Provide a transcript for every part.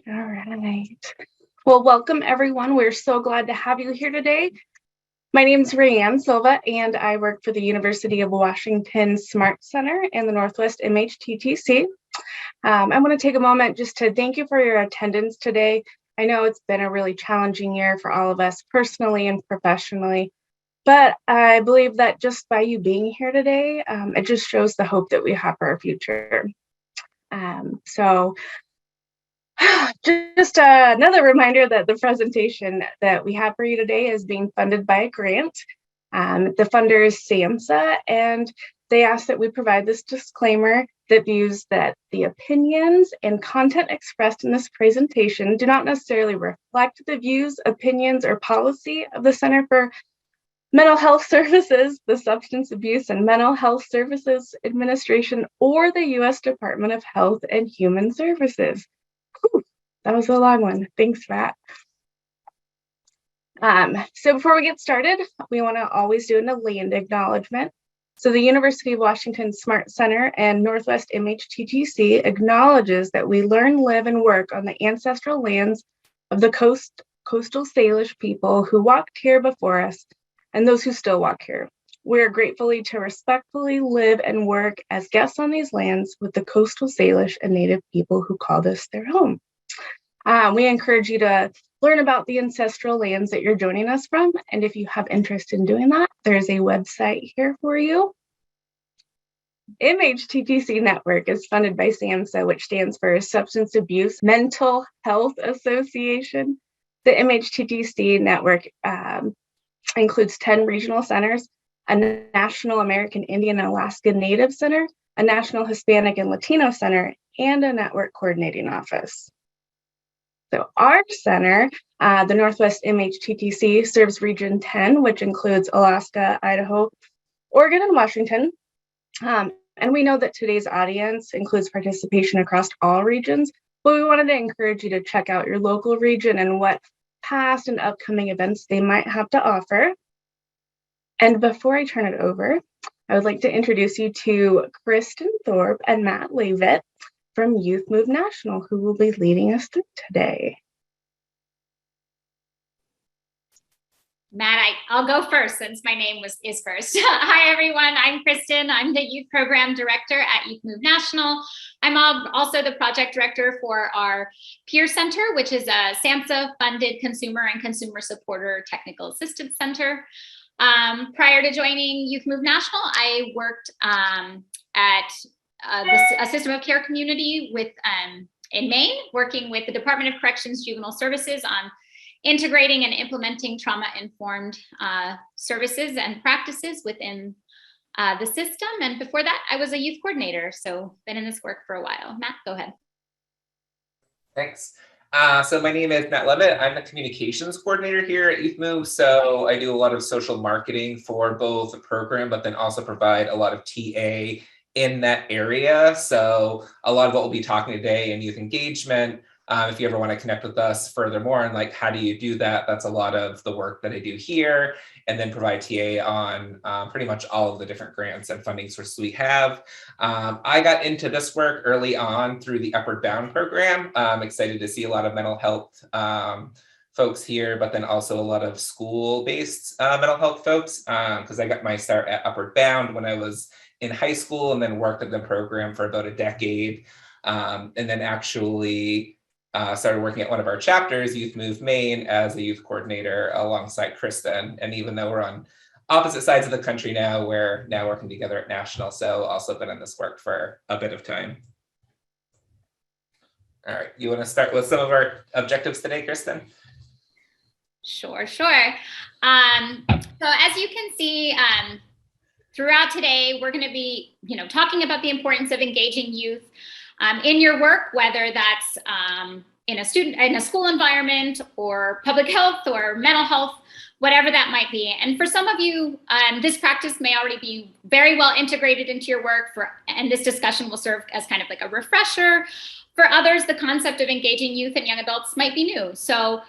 All right. Well, welcome everyone. We're so glad to have you here today. My name is Rayanne Silva, and I work for the University of Washington Smart Center and the Northwest MHTTC. I want to take a moment just to thank you for your attendance today. I know it's been a really challenging year for all of us personally and professionally, but I believe that just by you being here today, it just shows the hope that we have for our future. So just another reminder that the presentation that we have for you today is being funded by a grant. The funder is SAMHSA, and they ask that we provide this disclaimer that views that the opinions and content expressed in this presentation do not necessarily reflect the views, opinions, or policy of the Center for Mental Health Services, the Substance Abuse and Mental Health Services Administration, or the U.S. Department of Health and Human Services. Whew, that was a long one. Thanks, Matt. So before we get started, we want to always do a land acknowledgement. So the University of Washington Smart Center and Northwest MHTTC acknowledges that we learn, live, and work on the ancestral lands of the coastal Salish people who walked here before us and those who still walk here. We are grateful to respectfully live and work as guests on these lands with the coastal Salish and Native people who called us their home. We encourage you to learn about the ancestral lands that you're joining us from. And if you have interest in doing that, there's a website here for you. MHTTC Network is funded by SAMHSA, which stands for Substance Abuse Mental Health Association. The MHTTC Network includes 10 regional centers, a National American Indian and Alaska Native Center, a National Hispanic and Latino Center, and a network coordinating office. So our center, the Northwest MHTTC, serves Region 10, which includes Alaska, Idaho, Oregon, and Washington. And we know that today's audience includes participation across all regions, but we wanted to encourage you to check out your local region and what past and upcoming events they might have to offer. And before I turn it over, I would like to introduce you to Kristen Thorpe and Matt Leavitt from Youth Move National, who will be leading us through today. Matt, I'll go first since my name is first. Hi, everyone. I'm Kristen. I'm the Youth Program Director at Youth Move National. I'm also the project director for our Peer Center, which is a SAMHSA-funded consumer and consumer supporter technical assistance center. Prior to joining Youth Move National, I worked at a system of care community in Maine, working with the Department of Corrections Juvenile Services on integrating and implementing trauma-informed services and practices within the system. And before that, I was a youth coordinator, so been in this work for a while. Matt, go ahead. Thanks. So my name is Matt Leavitt. I'm the communications coordinator here at Youth Move. So I do a lot of social marketing for both the program, but then also provide a lot of TA in that area. So a lot of what we'll be talking today in youth engagement, if you ever want to connect with us furthermore and like, how do you do that? That's a lot of the work that I do here, and then provide TA on pretty much all of the different grants and funding sources we have. I got into this work early on through the Upward Bound program. I'm excited to see a lot of mental health folks here, but then also a lot of school-based mental health folks, because I got my start at Upward Bound when I was in high school and then worked at the program for about a decade. And then actually started working at one of our chapters, Youth Move Maine, as a youth coordinator alongside Kristen. And even though we're on opposite sides of the country now, we're now working together at National. So also been in this work for a bit of time. All right, you want to start with some of our objectives today, Kristen? Sure. So as you can see, throughout today, we're going to be, talking about the importance of engaging youth in your work, whether that's in a school environment or public health or mental health, whatever that might be. And for some of you, this practice may already be very well integrated into your work, and this discussion will serve as kind of like a refresher. For others, the concept of engaging youth and young adults might be new. So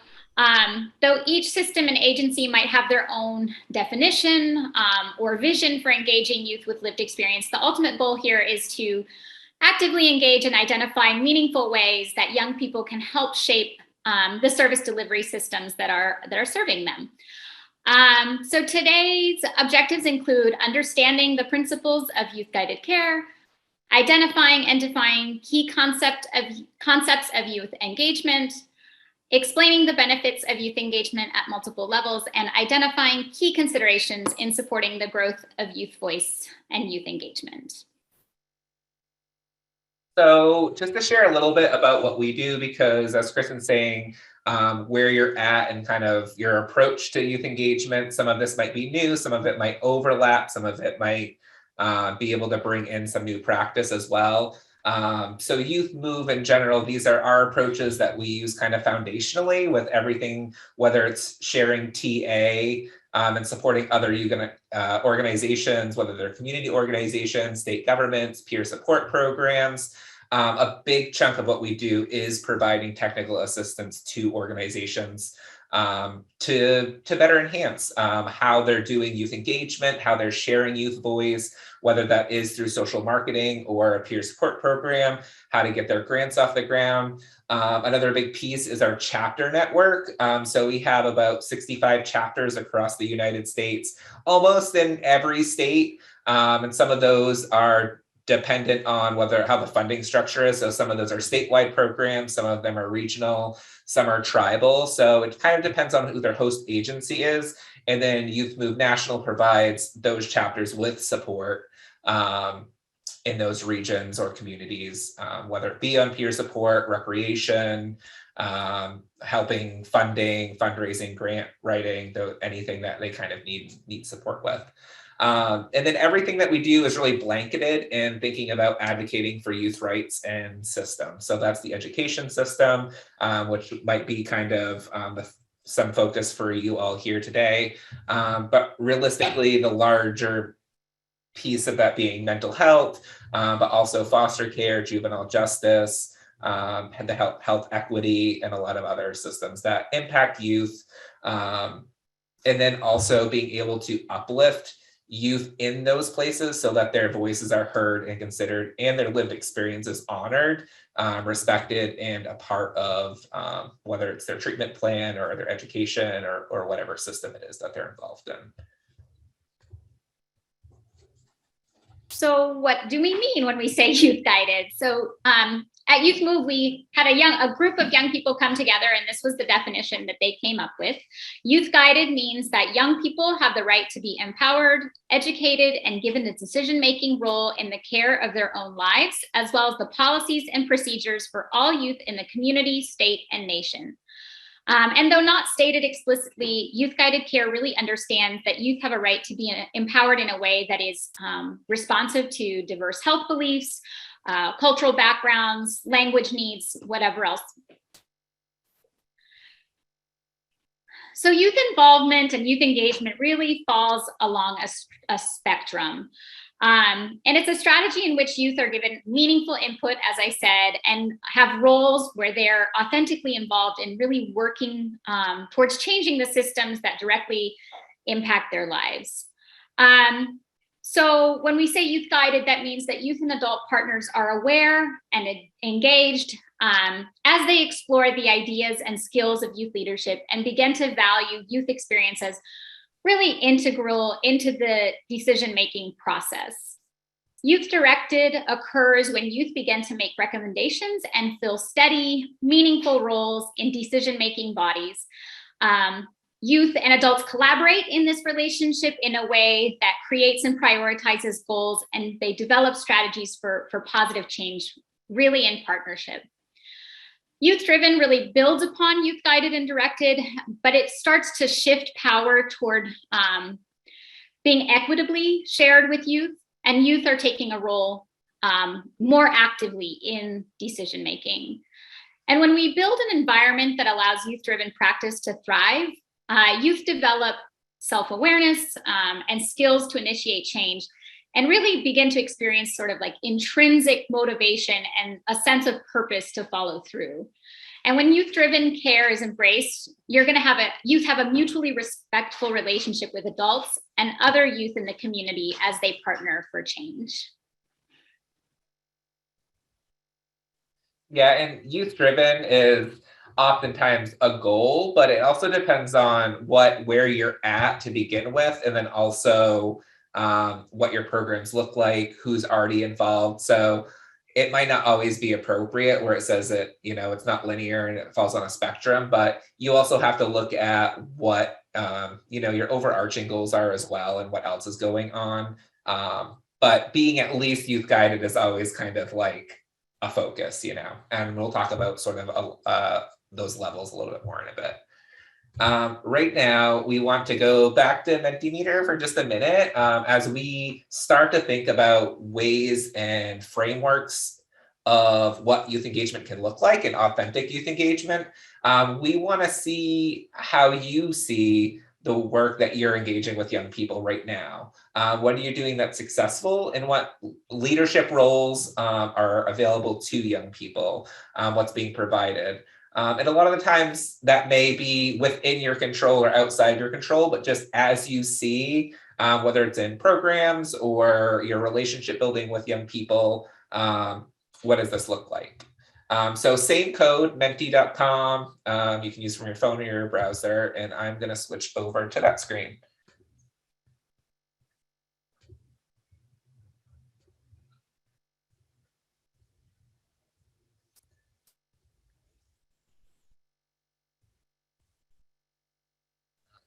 though each system and agency might have their own definition or vision for engaging youth with lived experience, the ultimate goal here is to actively engage in identifying meaningful ways that young people can help shape the service delivery systems that are serving them. So today's objectives include understanding the principles of youth-guided care, identifying and defining key concepts of youth engagement, explaining the benefits of youth engagement at multiple levels, and identifying key considerations in supporting the growth of youth voice and youth engagement. So just to share a little bit about what we do, because as Kristen's saying, where you're at and kind of your approach to youth engagement, some of this might be new, some of it might overlap, some of it might be able to bring in some new practice as well. So Youth Move in general, these are our approaches that we use kind of foundationally with everything, whether it's sharing TA and supporting other youth organizations, whether they're community organizations, state governments, peer support programs. A big chunk of what we do is providing technical assistance to organizations to better enhance how they're doing youth engagement, how they're sharing youth voice, whether that is through social marketing or a peer support program, how to get their grants off the ground. Another big piece is our chapter network. So we have about 65 chapters across the United States, almost in every state. And some of those are dependent on how the funding structure is. So some of those are statewide programs, some of them are regional, some are tribal. So it kind of depends on who their host agency is. And then Youth Move National provides those chapters with support in those regions or communities, whether it be on peer support, recreation, helping funding, fundraising, grant writing, anything that they kind of need support with. And then everything that we do is really blanketed in thinking about advocating for youth rights and systems. So that's the education system, which might be kind of some focus for you all here today. But realistically, the larger piece of that being mental health, but also foster care, juvenile justice, and the health equity, and a lot of other systems that impact youth. And then also being able to uplift youth in those places so that their voices are heard and considered and their lived experiences honored, respected, and a part of whether it's their treatment plan or their education or whatever system it is that they're involved in. So what do we mean when we say youth guided? So at Youth Move, we had a group of young people come together, and this was the definition that they came up with. Youth guided means that young people have the right to be empowered, educated, and given the decision-making role in the care of their own lives, as well as the policies and procedures for all youth in the community, state, and nation. And though not stated explicitly, youth-guided care really understands that youth have a right to be empowered in a way that is responsive to diverse health beliefs, cultural backgrounds, language needs, whatever else. So youth involvement and youth engagement really falls along a spectrum. And it's a strategy in which youth are given meaningful input, as I said, and have roles where they're authentically involved in really working towards changing the systems that directly impact their lives. So when we say youth guided, that means that youth and adult partners are aware and engaged as they explore the ideas and skills of youth leadership and begin to value youth experience as really integral into the decision-making process. Youth directed occurs when youth begin to make recommendations and fill steady, meaningful roles in decision-making bodies. Youth and adults collaborate in this relationship in a way that creates and prioritizes goals, and they develop strategies for positive change, really in partnership. Youth-driven really builds upon youth-guided and directed, but it starts to shift power toward being equitably shared with youth, and youth are taking a role more actively in decision-making. And when we build an environment that allows youth-driven practice to thrive, youth develop self-awareness and skills to initiate change, and really begin to experience sort of like intrinsic motivation and a sense of purpose to follow through. And when youth-driven care is embraced, you're going to youth have a mutually respectful relationship with adults and other youth in the community as they partner for change. Yeah, and youth driven is oftentimes a goal, but it also depends on where you're at to begin with, and then also what your programs look like, who's already involved. So it might not always be appropriate where it says that, it's not linear and it falls on a spectrum, but you also have to look at what your overarching goals are as well and what else is going on. But being at least youth guided is always kind of like a focus, and we'll talk about sort of those levels a little bit more in a bit. Right now, we want to go back to Mentimeter for just a minute as we start to think about ways and frameworks of what youth engagement can look like and authentic youth engagement. We want to see how you see the work that you're engaging with young people right now. What are you doing that's successful, and what leadership roles are available to young people? What's being provided? And a lot of the times that may be within your control or outside your control, but just as you see, whether it's in programs or your relationship building with young people, what does this look like? So same code, menti.com, you can use from your phone or your browser, and I'm going to switch over to that screen.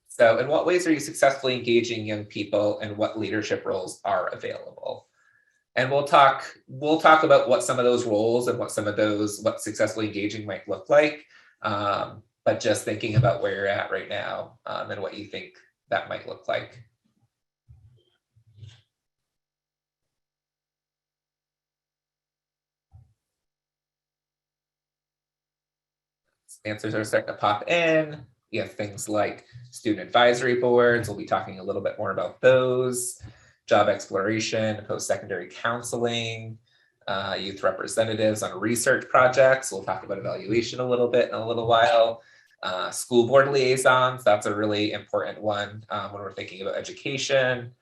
So in what ways are you successfully engaging young people, and what leadership roles are available? And we'll talk about what some of those roles and what successfully engaging might look like. But just thinking about where you're at right now and what you think that might look like. Answers are starting to pop in. You have things like student advisory boards. We'll be talking a little bit more about those. Job exploration, post-secondary counseling, youth representatives on research projects. We'll talk about evaluation a little bit in a little while. School board liaisons, that's a really important one when we're thinking about education.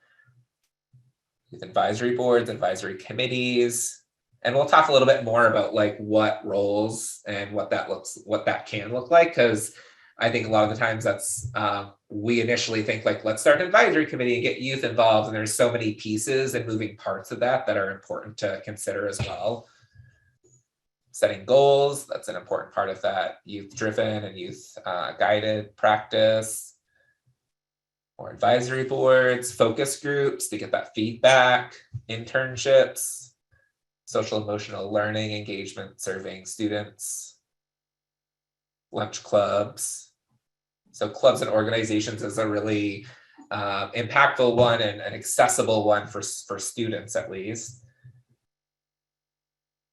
Youth advisory boards, advisory committees. And we'll talk a little bit more about like what roles and what that can look like, because I think a lot of the times that's we initially think like, let's start an advisory committee and get youth involved, and there's so many pieces and moving parts of that are important to consider as well. Setting goals, that's an important part of that youth driven and youth guided practice. Or advisory boards, focus groups to get that feedback, internships, social emotional learning engagement, serving students, lunch clubs. So clubs and organizations is a really impactful one and an accessible one for students at least.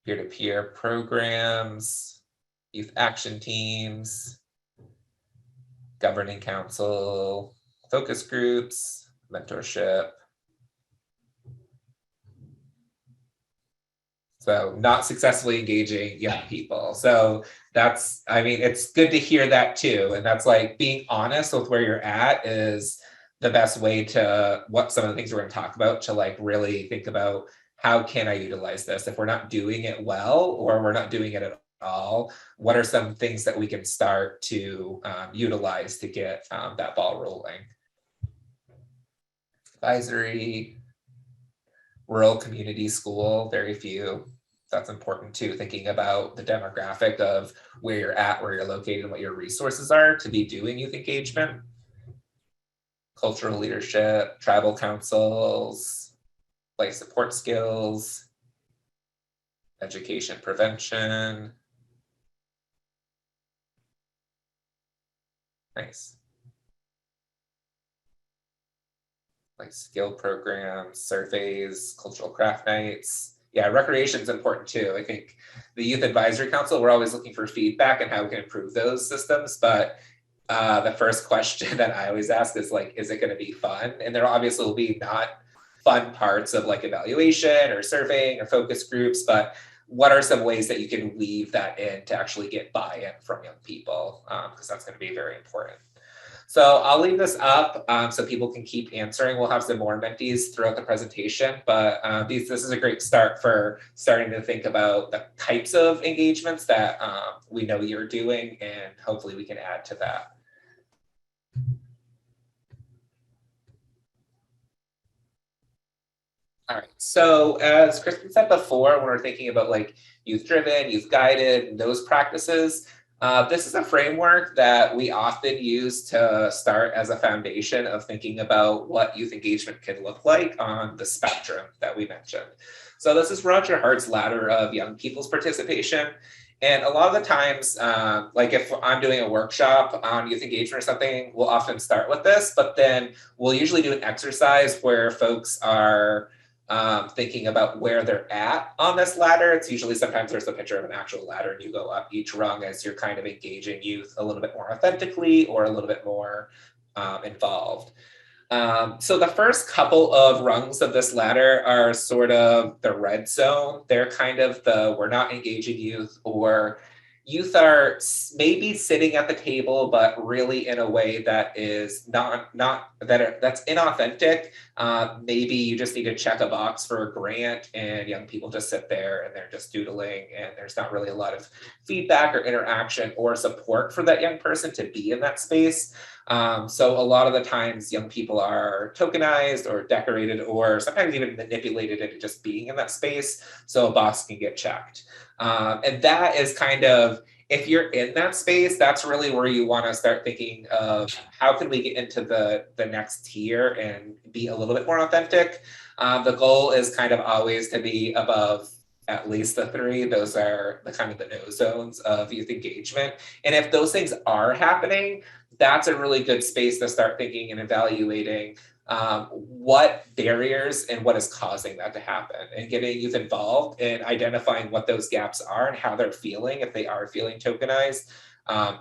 Peer-to-peer programs, youth action teams, governing council, focus groups, mentorship. So not successfully engaging young people. So it's good to hear that too. And that's like being honest with where you're at is the best way to what some of the things we're going to talk about, to like really think about how can I utilize this? If we're not doing it well, or we're not doing it at all, what are some things that we can start to utilize to get that ball rolling? Advisory, rural community school, very few. That's important too, thinking about the demographic of where you're at, where you're located, and what your resources are to be doing youth engagement. Cultural leadership, tribal councils, life support skills, education prevention. Nice. Like skill programs, surveys, cultural craft nights. Yeah, recreation is important too. I think the Youth Advisory Council, we're always looking for feedback and how we can improve those systems. But the first question that I always ask is like, is it going to be fun? And there obviously will be not fun parts of like evaluation or surveying or focus groups, but what are some ways that you can weave that in to actually get buy-in from young people? Because that's going to be very important. So I'll leave this up so people can keep answering. We'll have some more mentees throughout the presentation, but this is a great start for starting to think about the types of engagements that we know you're doing, and hopefully we can add to that. All right, so as Kristen said before, when we're thinking about like youth-driven, youth-guided, those practices, this is a framework that we often use to start as a foundation of thinking about what youth engagement can look like on the spectrum that we mentioned. So this is Roger Hart's ladder of young people's participation. And a lot of the times, like if I'm doing a workshop on youth engagement or something, we'll often start with this, but then we'll usually do an exercise where folks are thinking about where they're at on this ladder. It's usually sometimes there's a picture of an actual ladder and you go up each rung as you're kind of engaging youth a little bit more authentically or a little bit more involved. So the first couple of rungs of this ladder are sort of the red zone. They're kind of the we're not engaging youth, or youth are maybe sitting at the table, but really in a way that is that's inauthentic. Maybe you just need to check a box for a grant and young people just sit there and they're just doodling and there's not really a lot of feedback or interaction or support for that young person to be in that space. So a lot of the times young people are tokenized or decorated or sometimes even manipulated into just being in that space so a box can get checked. And that is kind of, if you're in that space, that's really where you want to start thinking of how can we get into the next tier and be a little bit more authentic. The goal is kind of always to be above at least the 3. Those are the kind of the no zones of youth engagement. And if those things are happening, that's a really good space to start thinking and evaluating what barriers and what is causing that to happen, and getting youth involved in identifying what those gaps are and how they're feeling, if they are feeling tokenized,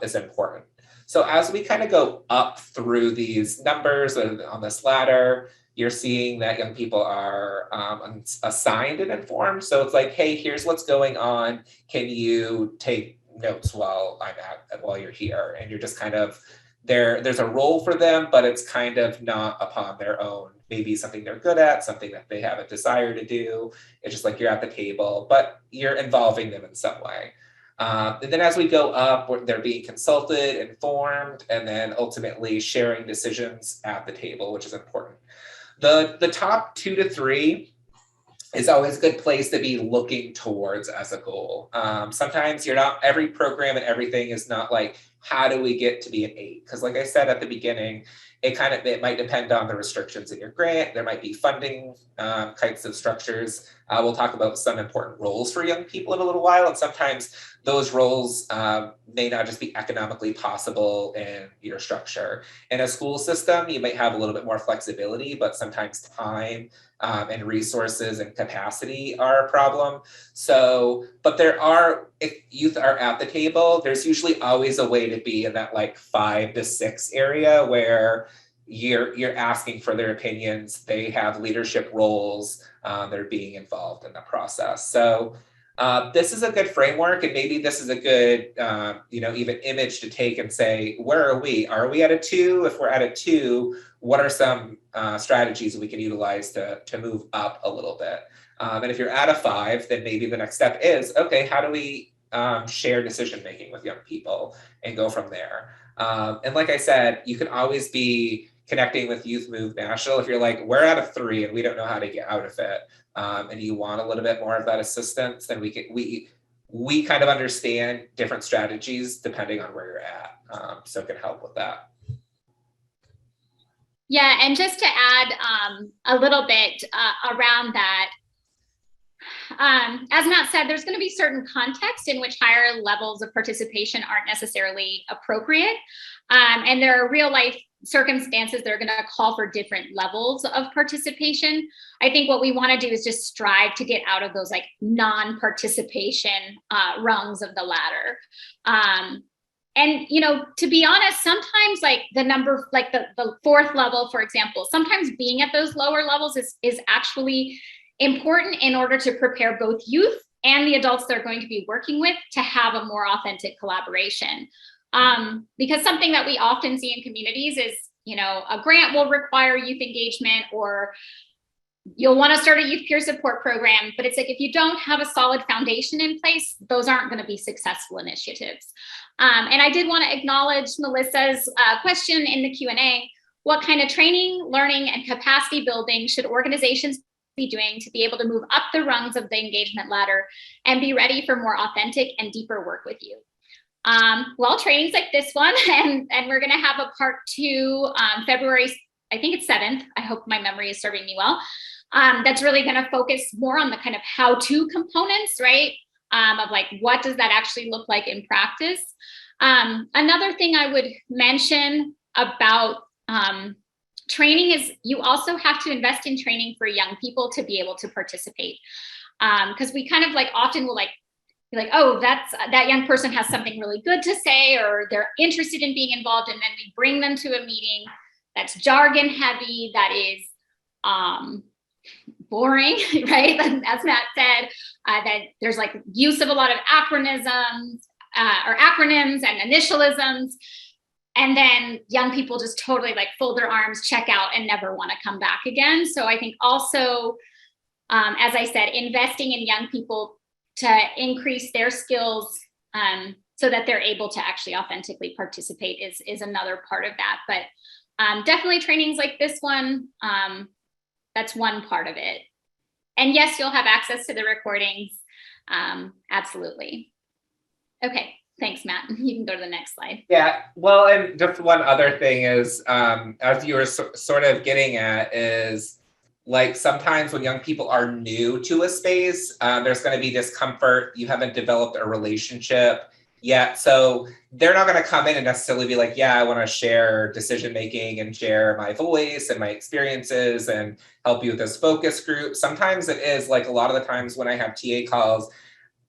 is important. So as we kind of go up through these numbers on this ladder, you're seeing that young people are assigned and informed. So it's like, hey, here's what's going on. Can you take notes while you're here? And you're just kind of there's a role for them, but it's kind of not upon their own. Maybe something they're good at, something that they have a desire to do. It's just like you're at the table, but you're involving them in some way. And then as we go up, they're being consulted, informed, and then ultimately sharing decisions at the table, which is important. The top 2 to 3 is always a good place to be looking towards as a goal. Sometimes every program and everything is not like, how do we get to be an 8? Because like I said at the beginning, it might depend on the restrictions in your grant. There might be funding types of structures. We'll talk about some important roles for young people in a little while. And sometimes those roles may not just be economically possible in your structure. In a school system, you might have a little bit more flexibility, but sometimes time and resources and capacity are a problem. So, but if youth are at the table, there's usually always a way to be in that like 5 to 6 area where you're asking for their opinions. They have leadership roles. They're being involved in the process. So this is a good framework, and maybe this is a good, even image to take and say, where are we? Are we at a 2? If we're at a 2, what are some strategies we can utilize to move up a little bit? And if you're at a 5, then maybe the next step is, okay, how do we share decision-making with young people and go from there? And like I said, you can always be connecting with Youth Move National. If you're like, we're at a 3 and we don't know how to get out of it, and you want a little bit more of that assistance, then we kind of understand different strategies depending on where you're at. So it can help with that. Yeah, and just to add a little bit around that, as Matt said, there's going to be certain contexts in which higher levels of participation aren't necessarily appropriate. And there are real life circumstances that are going to call for different levels of participation. I think what we want to do is just strive to get out of those like non-participation rungs of the ladder. And, to be honest, sometimes like the number, like the 4th level, for example, sometimes being at those lower levels is actually important in order to prepare both youth and the adults they're going to be working with to have a more authentic collaboration. Because something that we often see in communities is, a grant will require youth engagement, or you'll want to start a youth peer support program, but it's like, if you don't have a solid foundation in place, those aren't going to be successful initiatives. And I did want to acknowledge Melissa's question in the Q&A. What kind of training, learning, and capacity building should organizations be doing to be able to move up the rungs of the engagement ladder and be ready for more authentic and deeper work with you? Well, trainings like this one, and we're going to have a part 2 February, I think it's 7th. I hope my memory is serving me well. That's really going to focus more on the kind of how-to components, right? Of like, what does that actually look like in practice? Another thing I would mention about training is you also have to invest in training for young people to be able to participate. Because we kind of like often will be like, oh, that young person has something really good to say, or they're interested in being involved. And then we bring them to a meeting that's jargon heavy, that is boring, right? As Matt said, that there's like use of a lot of acronyms and initialisms. And then young people just totally like fold their arms, check out, and never want to come back again. So I think also, as I said, investing in young people to increase their skills so that they're able to actually authentically participate is another part of that. But definitely trainings like this one, that's one part of it. And yes, you'll have access to the recordings. Absolutely. Okay. Thanks, Matt. You can go to the next slide. Yeah, well, and just one other thing is, as you were sort of getting at, is like sometimes when young people are new to a space, there's going to be discomfort. You haven't developed a relationship yet. So they're not going to come in and necessarily be like, yeah, I want to share decision making and share my voice and my experiences and help you with this focus group. Sometimes it is like a lot of the times when I have TA calls,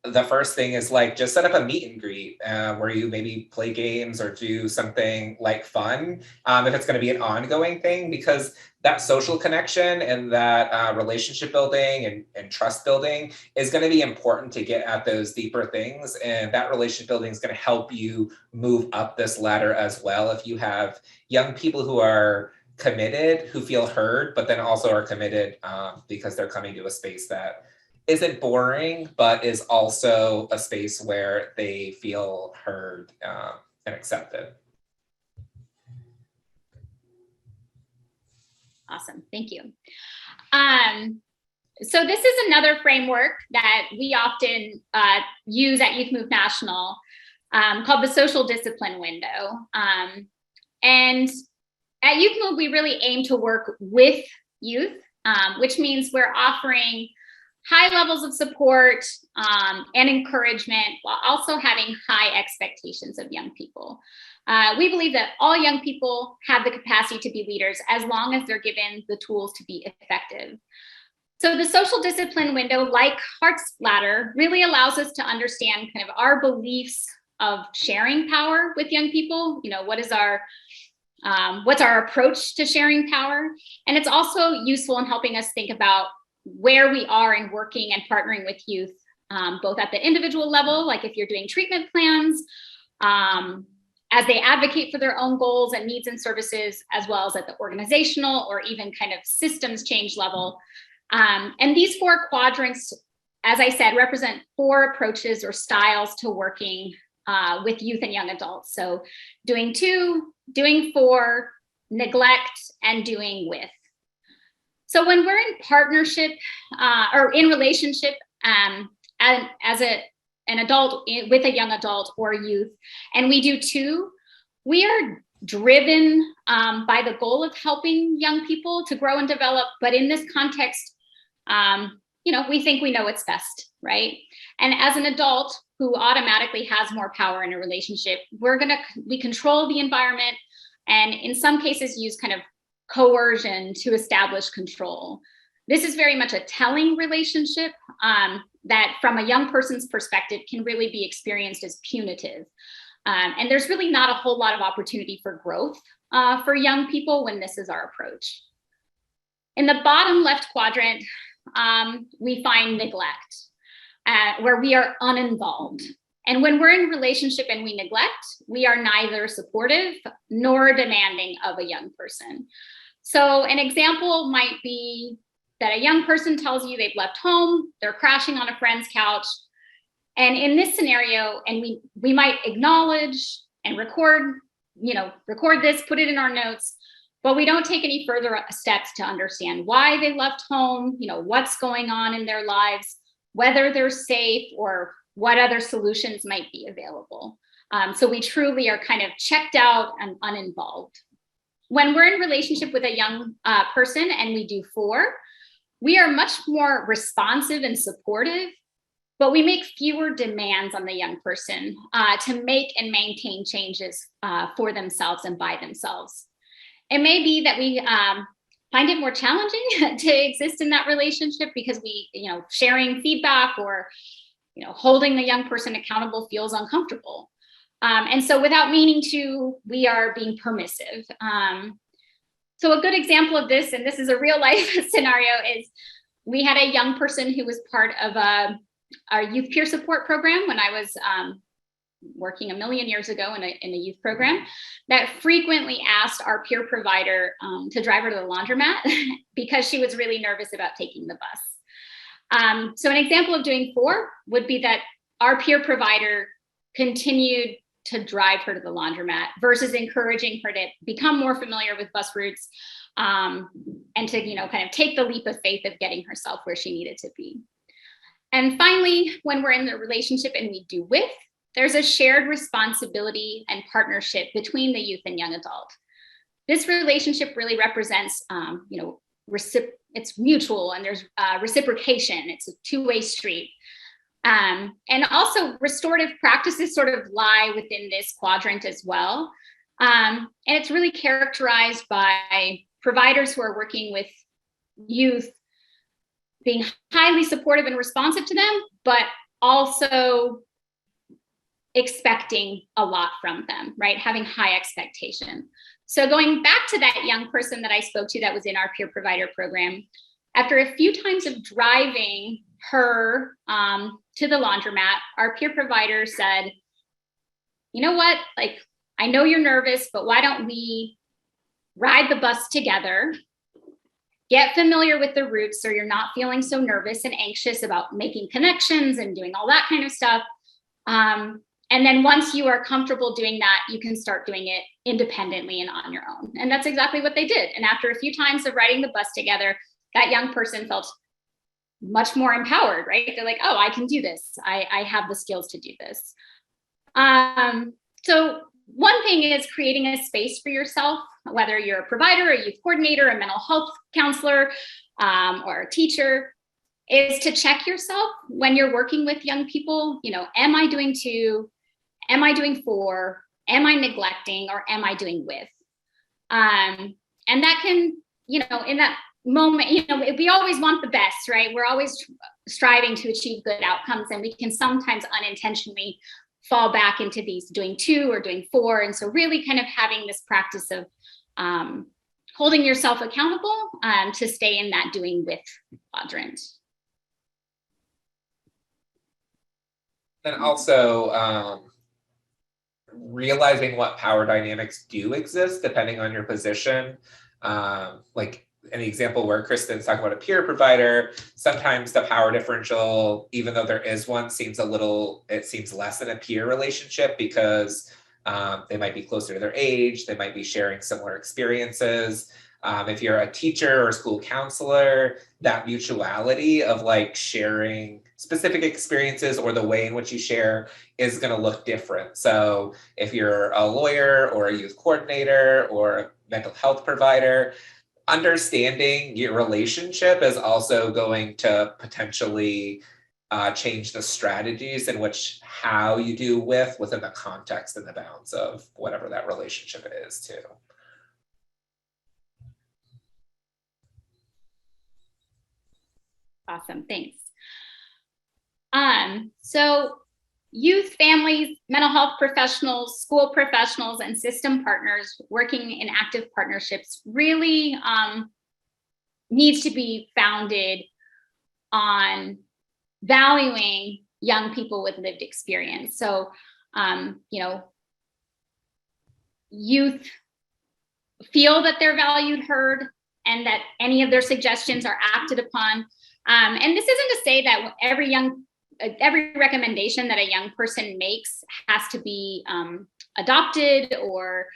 the first thing is like, just set up a meet and greet where you maybe play games or do something like fun, if it's going to be an ongoing thing, because that social connection and that relationship building and trust building is going to be important to get at those deeper things. And that relationship building is going to help you move up this ladder as well. If you have young people who are committed, who feel heard, but then also are committed because they're coming to a space that isn't boring, but is also a space where they feel heard and accepted. Awesome, thank you. So this is another framework that we often use at Youth Move National called the social discipline window. And at Youth Move, we really aim to work with youth, which means we're offering high levels of support and encouragement while also having high expectations of young people. We believe that all young people have the capacity to be leaders as long as they're given the tools to be effective. So the social discipline window, like Hart's ladder, really allows us to understand kind of our beliefs of sharing power with young people. You know, what's our approach to sharing power? And it's also useful in helping us think about where we are in working and partnering with youth, both at the individual level, like if you're doing treatment plans, as they advocate for their own goals and needs and services, as well as at the organizational or even kind of systems change level. And these 4 quadrants, as I said, represent 4 approaches or styles to working with youth and young adults. So doing to, doing for, neglect, and doing with. So when we're in partnership or in relationship as an adult with a young adult or youth, and we do to, we are driven by the goal of helping young people to grow and develop. But in this context, we think we know what's best, right? And as an adult who automatically has more power in a relationship, we control the environment, and in some cases use kind of coercion to establish control. This is very much a telling relationship that from a young person's perspective can really be experienced as punitive. And there's really not a whole lot of opportunity for growth for young people when this is our approach. In the bottom left quadrant, we find neglect, where we are uninvolved. And when we're in relationship and we neglect, we are neither supportive nor demanding of a young person. So an example might be that a young person tells you they've left home, they're crashing on a friend's couch. And in this scenario, and we might acknowledge and record this, put it in our notes, but we don't take any further steps to understand why they left home, what's going on in their lives, whether they're safe, or what other solutions might be available. So we truly are kind of checked out and uninvolved. When we're in relationship with a young person and we do 4, we are much more responsive and supportive, but we make fewer demands on the young person to make and maintain changes for themselves and by themselves. It may be that we find it more challenging to exist in that relationship because we, sharing feedback or, holding the young person accountable feels uncomfortable. And so without meaning to, we are being permissive. So a good example of this, and this is a real life scenario, is we had a young person who was part of our youth peer support program when I was working a million years ago in a youth program, that frequently asked our peer provider to drive her to the laundromat because she was really nervous about taking the bus. So an example of doing 4 would be that our peer provider continued to drive her to the laundromat versus encouraging her to become more familiar with bus routes and to, kind of take the leap of faith of getting herself where she needed to be. And finally, when we're in the relationship and we do with, there's a shared responsibility and partnership between the youth and young adult. This relationship really represents, it's mutual and there's reciprocation. It's a two-way street. And also restorative practices sort of lie within this quadrant as well. And it's really characterized by providers who are working with youth being highly supportive and responsive to them, but also expecting a lot from them, right? Having high expectation. So going back to that young person that I spoke to that was in our peer provider program, after a few times of driving her to the laundromat, our peer provider said, you know what, I know you're nervous, but why don't we ride the bus together, get familiar with the routes so you're not feeling so nervous and anxious about making connections and doing all that kind of stuff. And then once you are comfortable doing that, you can start doing it independently and on your own. And that's exactly what they did. And after a few times of riding the bus together, that young person felt much more empowered, right? They're like, oh, I can do this. I have the skills to do this. So one thing is creating a space for yourself, whether you're a provider, a youth coordinator, a mental health counselor, or a teacher, is to check yourself when you're working with young people. Am I doing 2? Am I doing 4? Am I neglecting, or am I doing with? And that can, in that moment, we always want the best, right? We're always striving to achieve good outcomes, and we can sometimes unintentionally fall back into these doing 2 or doing 4. And so really kind of having this practice of holding yourself accountable to stay in that doing with quadrant. And also realizing what power dynamics do exist depending on your position. Like an example where Kristen's talking about a peer provider, sometimes the power differential, even though there is one, seems less in a peer relationship because they might be closer to their age, they might be sharing similar experiences. If you're a teacher or school counselor, that mutuality of sharing specific experiences or the way in which you share is going to look different. So if you're a lawyer or a youth coordinator or a mental health provider, understanding your relationship is also going to potentially change the strategies in which how you do within the context and the bounds of whatever that relationship is too. Awesome, thanks. So youth, families, mental health professionals, school professionals, and system partners working in active partnerships really needs to be founded on valuing young people with lived experience. So, youth feel that they're valued, heard, and that any of their suggestions are acted upon. And this isn't to say that every recommendation that a young person makes has to be adopted or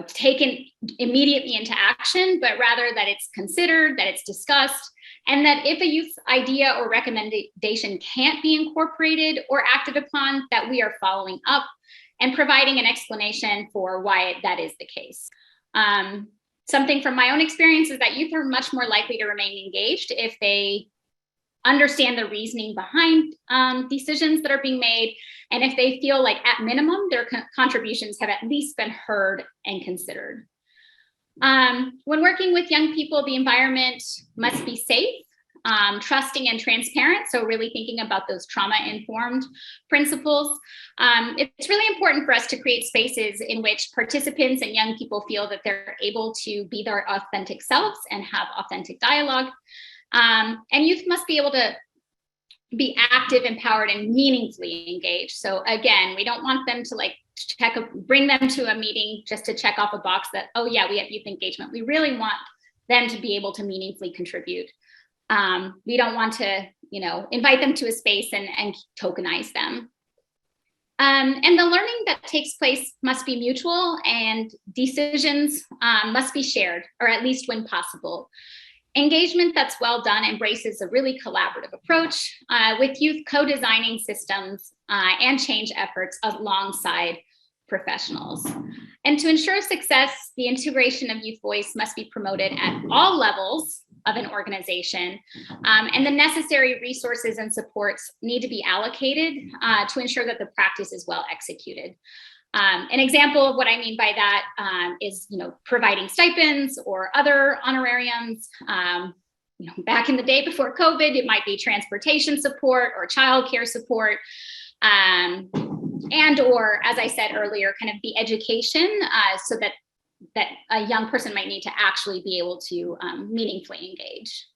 taken immediately into action, but rather that it's considered, that it's discussed, and that if a youth idea or recommendation can't be incorporated or acted upon, that we are following up and providing an explanation for why that is the case. Something from my own experience is that youth are much more likely to remain engaged if they understand the reasoning behind decisions that are being made, and if they feel like at minimum their contributions have at least been heard and considered. When working with young people, the environment must be safe, trusting, and transparent. So really thinking about those trauma-informed principles. It's really important for us to create spaces in which participants and young people feel that they're able to be their authentic selves and have authentic dialogue. And youth must be able to be active, empowered, and meaningfully engaged. So again, we don't want them to bring them to a meeting just to check off a box that, oh yeah, we have youth engagement. We really want them to be able to meaningfully contribute. We don't want to, invite them to a space and tokenize them. And the learning that takes place must be mutual, and decisions must be shared, or at least when possible. Engagement that's well done embraces a really collaborative approach with youth co-designing systems and change efforts alongside professionals. And to ensure success, the integration of youth voice must be promoted at all levels of an organization, and the necessary resources and supports need to be allocated to ensure that the practice is well executed. An example of what I mean by that is, providing stipends or other honorariums. Back in the day before COVID, it might be transportation support or childcare support, and or, as I said earlier, kind of the education so that a young person might need to actually be able to meaningfully engage.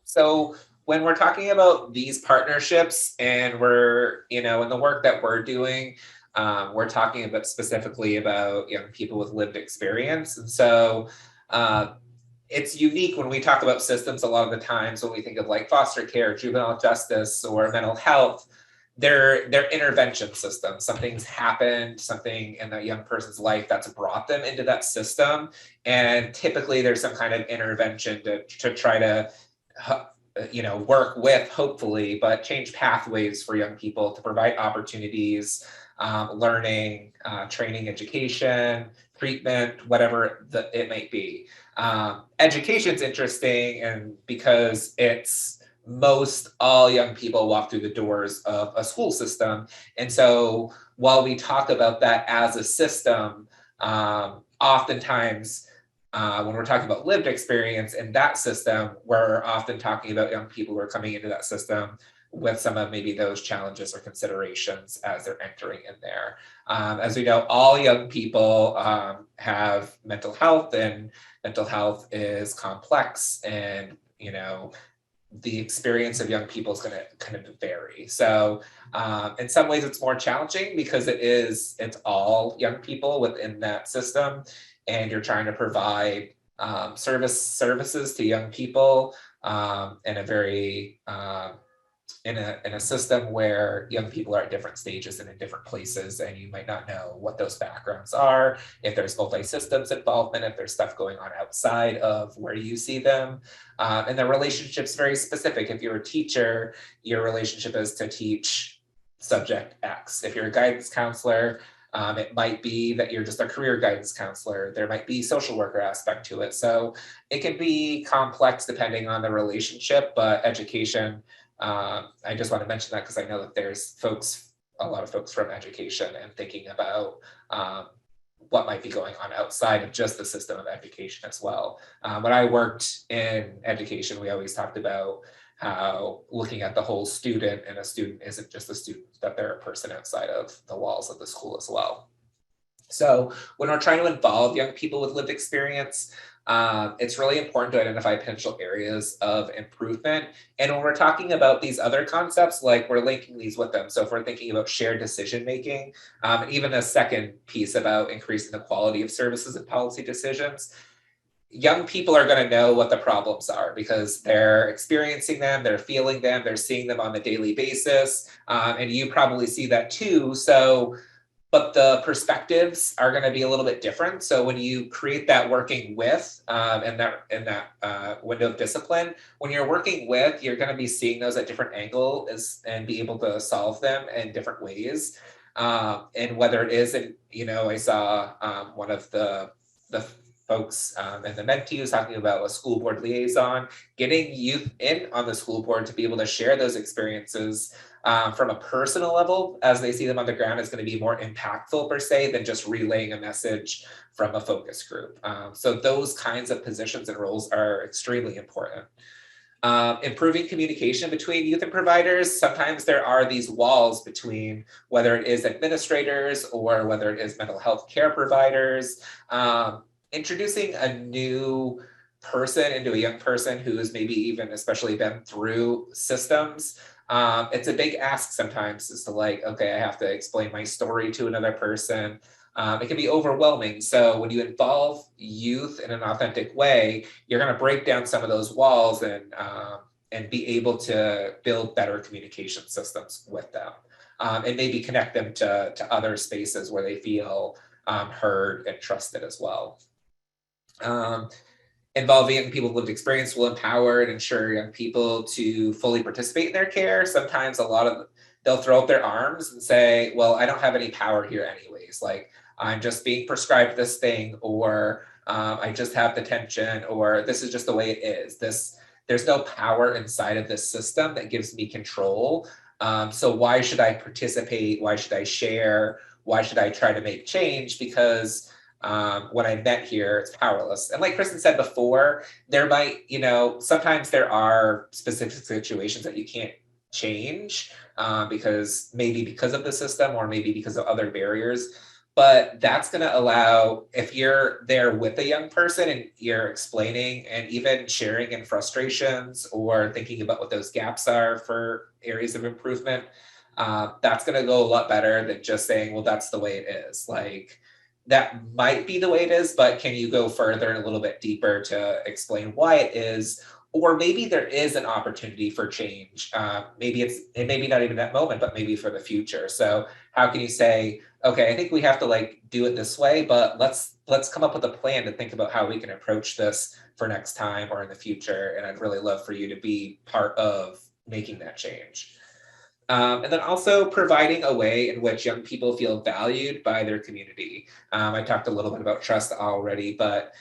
So when we're talking about these partnerships and we're, in the work that we're doing, we're talking about specifically about young people with lived experience. And so it's unique when we talk about systems. A lot of the times when we think of like foster care, juvenile justice, or mental health, they're intervention systems. Something's happened, something in that young person's life that's brought them into that system. And typically there's some kind of intervention to try to work with, hopefully, but change pathways for young people to provide opportunities, learning, training, education, treatment, whatever it might be. Education's interesting, and because it's most all young people walk through the doors of a school system. And so while we talk about that as a system, oftentimes when we're talking about lived experience in that system, we're often talking about young people who are coming into that system with some of maybe those challenges or considerations as they're entering in there. As we know, all young people have mental health, and mental health is complex, and the experience of young people is going to kind of vary. So in some ways it's more challenging because it's all young people within that system, and you're trying to provide services to young people in a very in a system where young people are at different stages and in different places, and you might not know what those backgrounds are, if there's multi-systems involvement, if there's stuff going on outside of where you see them. And the relationship's very specific. If you're a teacher, your relationship is to teach subject X. If you're a guidance counselor, it might be that you're just a career guidance counselor. There might be social worker aspect to it. So it can be complex depending on the relationship, but education, I just want to mention that because I know that there's a lot of folks from education and thinking about what might be going on outside of just the system of education as well. When I worked in education, we always talked about how looking at the whole student, and a student isn't just a student, that they're a person outside of the walls of the school as well. So when we're trying to involve young people with lived experience, It's really important to identify potential areas of improvement. And when we're talking about these other concepts, like we're linking these with them. So if we're thinking about shared decision making, and even a second piece about increasing the quality of services and policy decisions, young people are going to know what the problems are because they're experiencing them, they're feeling them, they're seeing them on a daily basis. And you probably see that too. So but the perspectives are going to be a little bit different. So when you create that working with and that window of discipline, when you're working with, you're going to be seeing those at different angles and be able to solve them in different ways. And whether it is, I saw one of the folks and the mentee was talking about a school board liaison, getting youth in on the school board to be able to share those experiences from a personal level as they see them on the ground is going to be more impactful per se than just relaying a message from a focus group. So those kinds of positions and roles are extremely important. Improving communication between youth and providers. Sometimes there are these walls between whether it is administrators or whether it is mental health care providers. Introducing a new person into a young person who's maybe even especially been through systems. It's a big ask sometimes is to like, okay, I have to explain my story to another person. It can be overwhelming. So when you involve youth in an authentic way, you're going to break down some of those walls and be able to build better communication systems with them. And maybe connect them to other spaces where they feel heard and trusted as well. Involving young people with lived experience will empower and ensure young people to fully participate in their care. Sometimes they'll throw up their arms and say, well, I don't have any power here anyways. Like I'm just being prescribed this thing, or I just have the tension, or this is just the way it is. There's no power inside of this system that gives me control. So why should I participate? Why should I share? Why should I try to make change? Because when I met here, it's powerless. And like Kristen said before, there might, sometimes there are specific situations that you can't change because of the system or maybe because of other barriers. But that's going to allow, if you're there with a young person and you're explaining and even sharing in frustrations or thinking about what those gaps are for areas of improvement, that's going to go a lot better than just saying, well, that's the way it is. Like, that might be the way it is, but can you go further and a little bit deeper to explain why it is? Or maybe there is an opportunity for change. Maybe not even that moment, but maybe for the future. So how can you say, okay, I think we have to do it this way, but let's come up with a plan to think about how we can approach this for next time or in the future. And I'd really love for you to be part of making that change. And then also providing a way in which young people feel valued by their community. I talked a little bit about trust already, but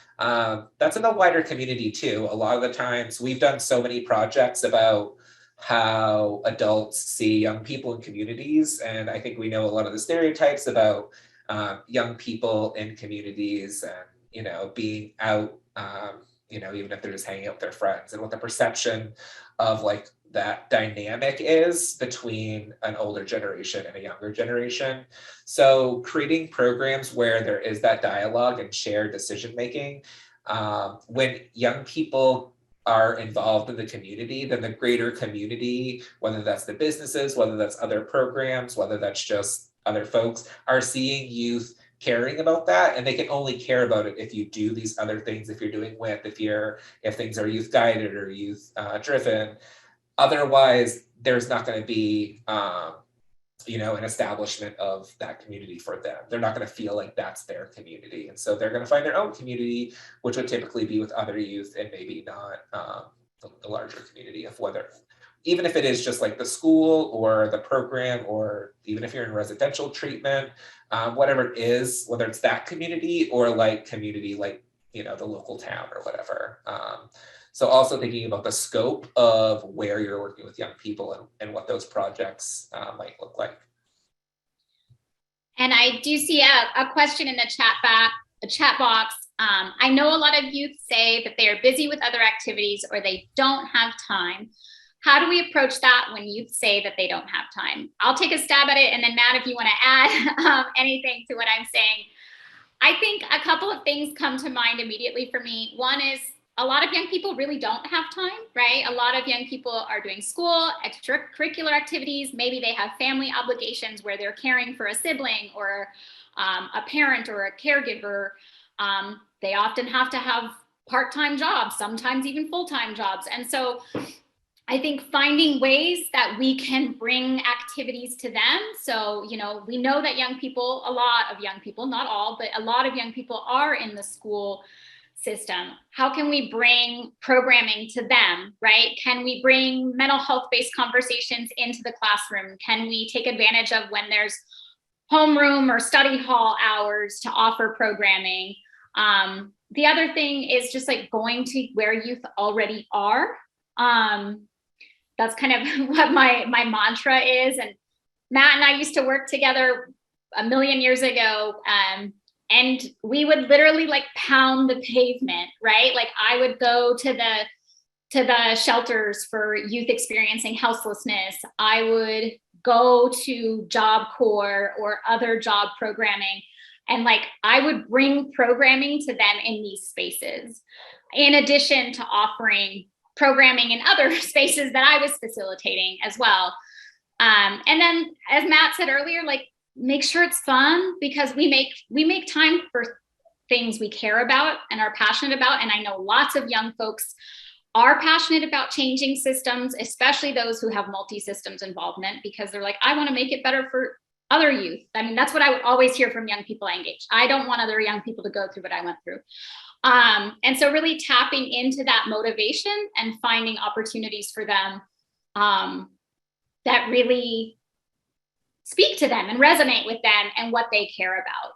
that's in the wider community too. A lot of the times we've done so many projects about how adults see young people in communities. And I think we know a lot of the stereotypes about young people in communities and, being out, even if they're just hanging out with their friends, and what the perception of that dynamic is between an older generation and a younger generation. So creating programs where there is that dialogue and shared decision making, when young people are involved in the community, then the greater community, whether that's the businesses, whether that's other programs, whether that's just other folks, are seeing youth caring about that, and they can only care about it if you do these other things, if you're doing WIP, if things are youth guided or youth driven. Otherwise, there's not going to be, an establishment of that community for them. They're not going to feel like that's their community. And so they're going to find their own community, which would typically be with other youth and maybe not the larger community of even if it is just like the school or the program, or even if you're in residential treatment, whatever it is, whether it's that community or community, the local town or whatever. So also thinking about the scope of where you're working with young people and what those projects might look like. And I do see a question in the chat box. I know a lot of youth say that they are busy with other activities or they don't have time. How do we approach that when youth say that they don't have time? I'll take a stab at it. And then Matt, if you want to add anything to what I'm saying. I think a couple of things come to mind immediately for me. One is a lot of young people really don't have time, right? A lot of young people are doing school, extracurricular activities. Maybe they have family obligations where they're caring for a sibling or a parent or a caregiver. They often have to have part-time jobs, sometimes even full-time jobs. And so I think finding ways that we can bring activities to them. So, you know, we know that young people, a lot of young people, not all, but a lot of young people are in the school system. How can we bring programming to them, right? Can we bring mental health-based conversations into the classroom? Can we take advantage of when there's homeroom or study hall hours to offer programming? The other thing is just like going to where youth already are. That's kind of what my mantra is. And Matt and I used to work together a million years ago. And we would literally like pound the pavement, right? Like I would go to the shelters for youth experiencing houselessness. I would go to Job Corps or other job programming. And like I would bring programming to them in these spaces, in addition to offering programming in other spaces that I was facilitating as well. And then, as Matt said earlier, like make sure it's fun, because we make time for things we care about and are passionate about. And I know lots of young folks are passionate about changing systems, especially those who have multi-systems involvement, because they're like, I want to make it better for other youth. I mean, that's what I would always hear from young people I engage. I don't want other young people to go through what I went through. And so really tapping into that motivation and finding opportunities for them that really speak to them and resonate with them and what they care about.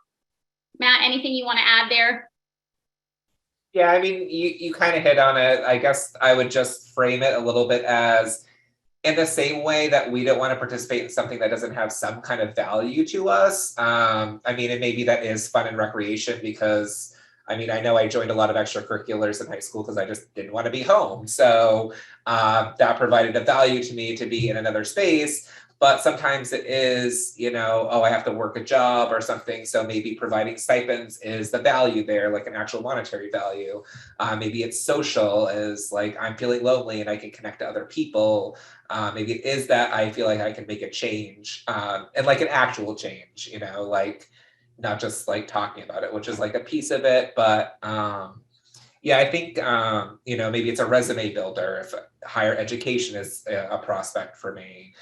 Matt, anything you want to add there? Yeah, I mean, you kind of hit on it. I guess I would just frame it a little bit as, in the same way that we don't want to participate in something that doesn't have some kind of value to us. I mean, and maybe that is fun and recreation, because I mean, I know I joined a lot of extracurriculars in high school because I just didn't want to be home. So that provided a value to me to be in another space. But sometimes it is, you know, oh, I have to work a job or something. So maybe providing stipends is the value there, like an actual monetary value. Maybe it's social, is like I'm feeling lonely and I can connect to other people. Maybe it is that I feel like I can make a change, and like an actual change, you know, like not just like talking about it, which is like a piece of it. But yeah, I think, you know, maybe it's a resume builder if higher education is a prospect for me.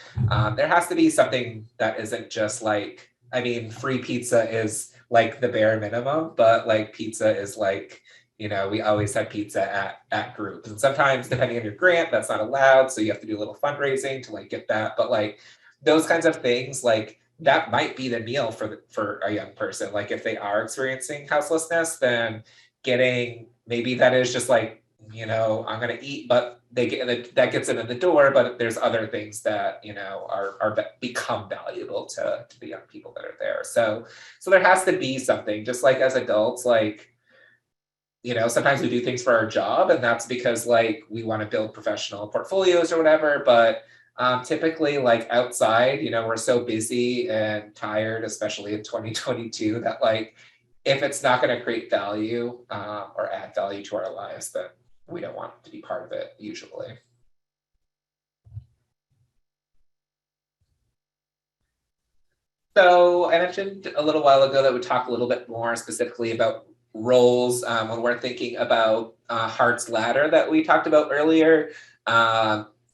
There has to be something that isn't just like, I mean, free pizza is like the bare minimum, but like pizza is like, you know, we always had pizza at groups. And sometimes depending on your grant, that's not allowed. So you have to do a little fundraising to like get that. But like those kinds of things, like that might be the meal for a young person. Like if they are experiencing houselessness, then getting, maybe that is just like, you know, I'm going to eat, but that gets them in the door. But there's other things that, you know, are become valuable to the young people that are there. So there has to be something, just like as adults, like, you know, sometimes we do things for our job, and that's because like we want to build professional portfolios or whatever. But typically, like outside, you know, we're so busy and tired, especially in 2022, that like if it's not going to create value or add value to our lives, then we don't want to be part of it usually. So I mentioned a little while ago that we talk a little bit more specifically about roles when we're thinking about Hart's ladder that we talked about earlier.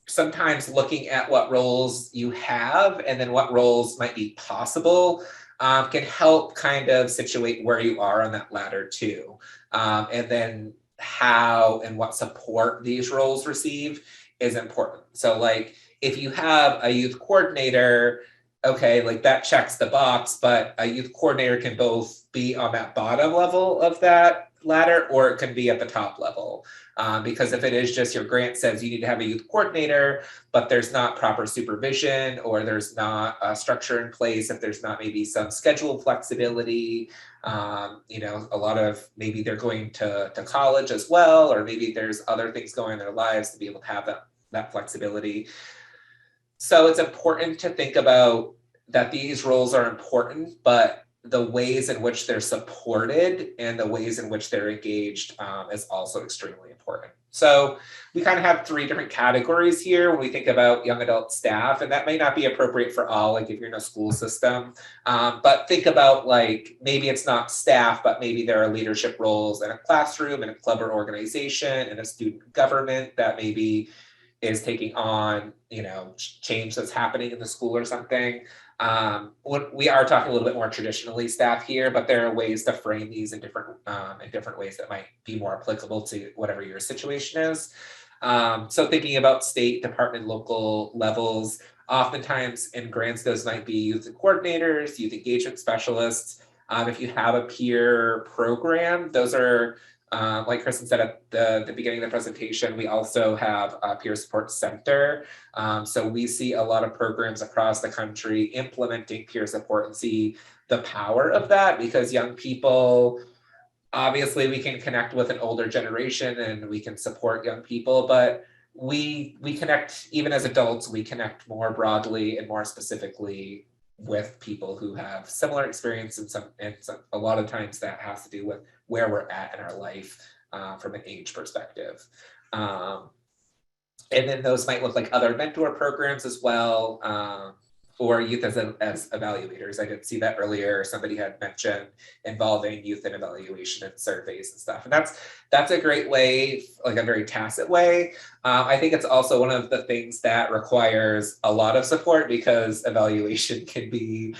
Sometimes looking at what roles you have and then what roles might be possible can help kind of situate where you are on that ladder too. And then how and what support these roles receive is important. So like if you have a youth coordinator, okay, like that checks the box, but a youth coordinator can both be on that bottom level of that ladder, or it can be at the top level. Because if it is just your grant says you need to have a youth coordinator, but there's not proper supervision, or there's not a structure in place, if there's not maybe some schedule flexibility, you know, a lot of maybe they're going to college as well, or maybe there's other things going on in their lives to be able to have that flexibility. So it's important to think about that these roles are important, but the ways in which they're supported and the ways in which they're engaged is also extremely important. So we kind of have 3 different categories here when we think about young adult staff, and that may not be appropriate for all, like if you're in a school system, but think about like, maybe it's not staff, but maybe there are leadership roles in a classroom, in a club or organization, in a student government that maybe is taking on, change that's happening in the school or something. We are talking a little bit more traditionally staff here, but there are ways to frame these in different ways that might be more applicable to whatever your situation is. So thinking about state, department, local levels, oftentimes in grants, those might be youth coordinators, youth engagement specialists. If you have a peer program, those are like Kristen said at the beginning of the presentation, we also have a peer support center. So we see a lot of programs across the country implementing peer support and see the power of that, because young people, obviously we can connect with an older generation and we can support young people, but we connect, even as adults, we connect more broadly and more specifically with people who have similar experience, and a lot of times that has to do with where we're at in our life from an age perspective. And then those might look like other mentor programs as well, or youth as evaluators. I did see that earlier. Somebody had mentioned involving youth in evaluation and surveys and stuff. And that's a great way, like a very tacit way. I think it's also one of the things that requires a lot of support, because evaluation can be,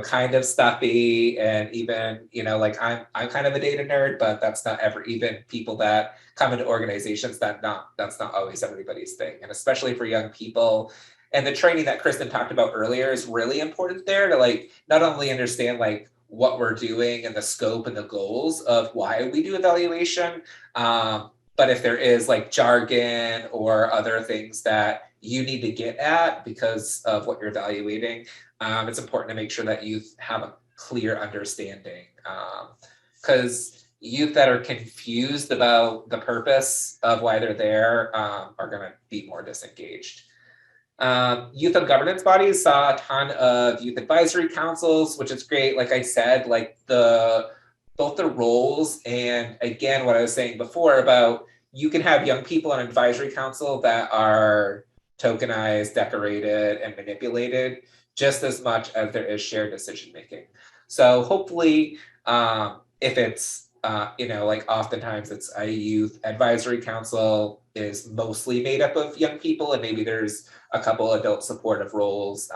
kind of stuffy, and even, like I'm kind of a data nerd, but that's not ever, even people that come into organizations, that's not always everybody's thing. And especially for young people, and the training that Kristen talked about earlier is really important there to like not only understand like what we're doing and the scope and the goals of why we do evaluation, but if there is like jargon or other things that you need to get at because of what you're evaluating, it's important to make sure that you have a clear understanding, because youth that are confused about the purpose of why they're there are going to be more disengaged. Youth and governance bodies saw a ton of youth advisory councils, which is great. Like I said, like both the roles, and again, what I was saying before about you can have young people on advisory council that are tokenized, decorated, and manipulated just as much as there is shared decision making. So hopefully, if it's like oftentimes it's a youth advisory council is mostly made up of young people, and maybe there's a couple adult supportive roles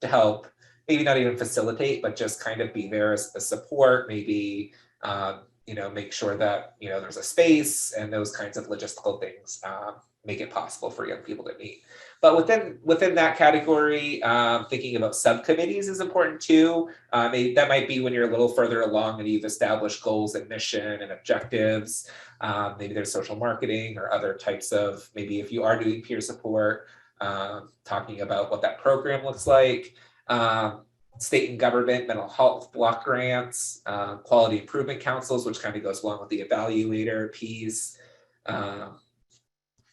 to help, maybe not even facilitate, but just kind of be there as a support, maybe, make sure that, there's a space, and those kinds of logistical things make it possible for young people to meet. But within that category, thinking about subcommittees is important too. That might be when you're a little further along and you've established goals and mission and objectives. Maybe there's social marketing or other types of, maybe if you are doing peer support, talking about what that program looks like. State and government mental health block grants, quality improvement councils, which kind of goes along with the evaluator piece.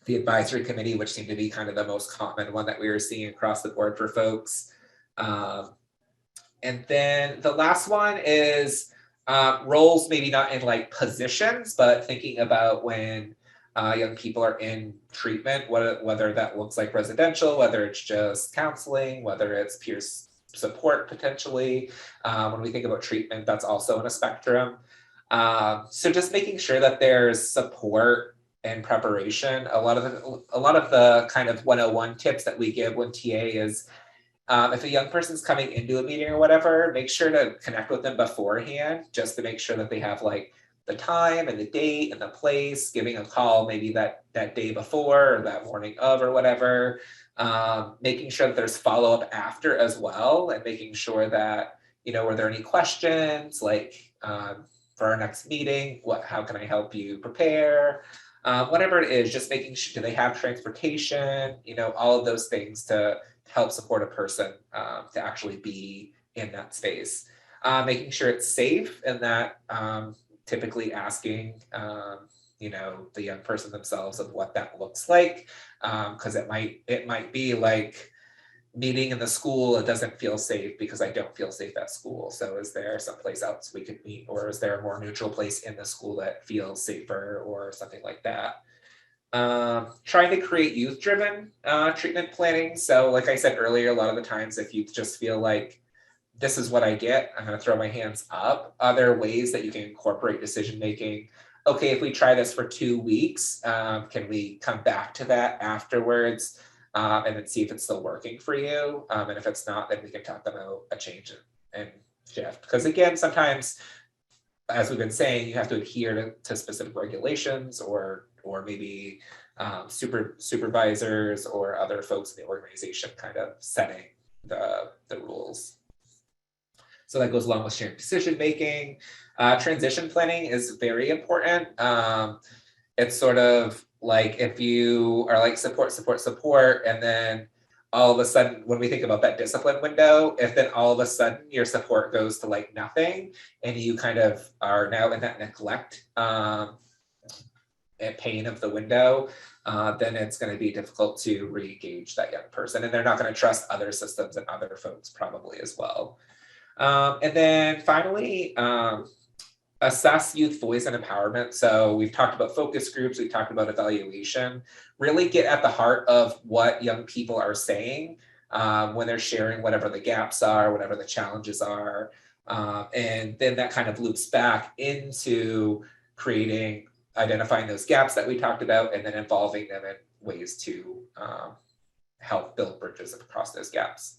The advisory committee, which seemed to be kind of the most common one that we were seeing across the board for folks. And then the last one is roles, maybe not in like positions, but thinking about when young people are in treatment, whether that looks like residential, whether it's just counseling, whether it's peer support potentially. When we think about treatment, that's also in a spectrum. So just making sure that there's support and preparation. A lot of the kind of 101 tips that we give when TA is, if a young person's coming into a meeting or whatever, make sure to connect with them beforehand, just to make sure that they have like the time and the date and the place, giving a call maybe that day before or that morning of or whatever, making sure that there's follow-up after as well, and making sure that, were there any questions like for our next meeting, how can I help you prepare? Whatever it is, just making sure, do they have transportation, all of those things to help support a person to actually be in that space. Making sure it's safe, and that typically asking, the young person themselves of what that looks like, because it might be like, me being in the school, it doesn't feel safe because I don't feel safe at school. So is there someplace else we could meet, or is there a more neutral place in the school that feels safer or something like that? Trying to create youth-driven treatment planning. So like I said earlier, a lot of the times if youth just feel like this is what I get, I'm going to throw my hands up. Other ways that you can incorporate decision-making. Okay, if we try this for 2 weeks, can we come back to that afterwards and then see if it's still working for you? And if it's not, then we can talk about a change and shift. Because again, sometimes, as we've been saying, you have to adhere to specific regulations or maybe supervisors or other folks in the organization kind of setting the rules. So that goes along with sharing decision making. Transition planning is very important. It's sort of like if you are like support, and then all of a sudden, when we think about that discipline window, if then all of a sudden your support goes to like nothing and you kind of are now in that neglect and pain of the window, then it's going to be difficult to re-engage that young person, and they're not going to trust other systems and other folks probably as well. And then finally, assess youth voice and empowerment. So we've talked about focus groups, we've talked about evaluation. Really get at the heart of what young people are saying when they're sharing whatever the gaps are, whatever the challenges are. And then that kind of loops back into identifying those gaps that we talked about, and then involving them in ways to help build bridges across those gaps.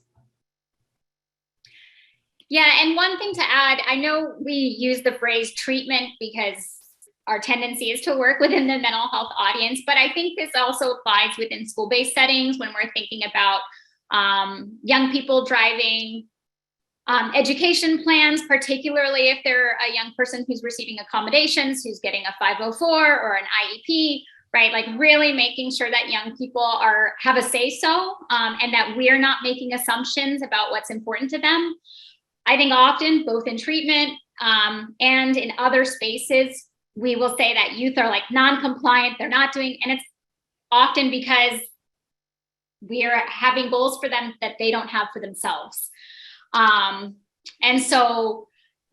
Yeah, and one thing to add, I know we use the phrase treatment because our tendency is to work within the mental health audience, but I think this also applies within school-based settings when we're thinking about young people driving education plans, particularly if they're a young person who's receiving accommodations, who's getting a 504 or an IEP, right? Like really making sure that young people have a say-so and that we're not making assumptions about what's important to them. I think often, both in treatment and in other spaces, we will say that youth are like non-compliant, they're not doing, and it's often because we are having goals for them that they don't have for themselves. And so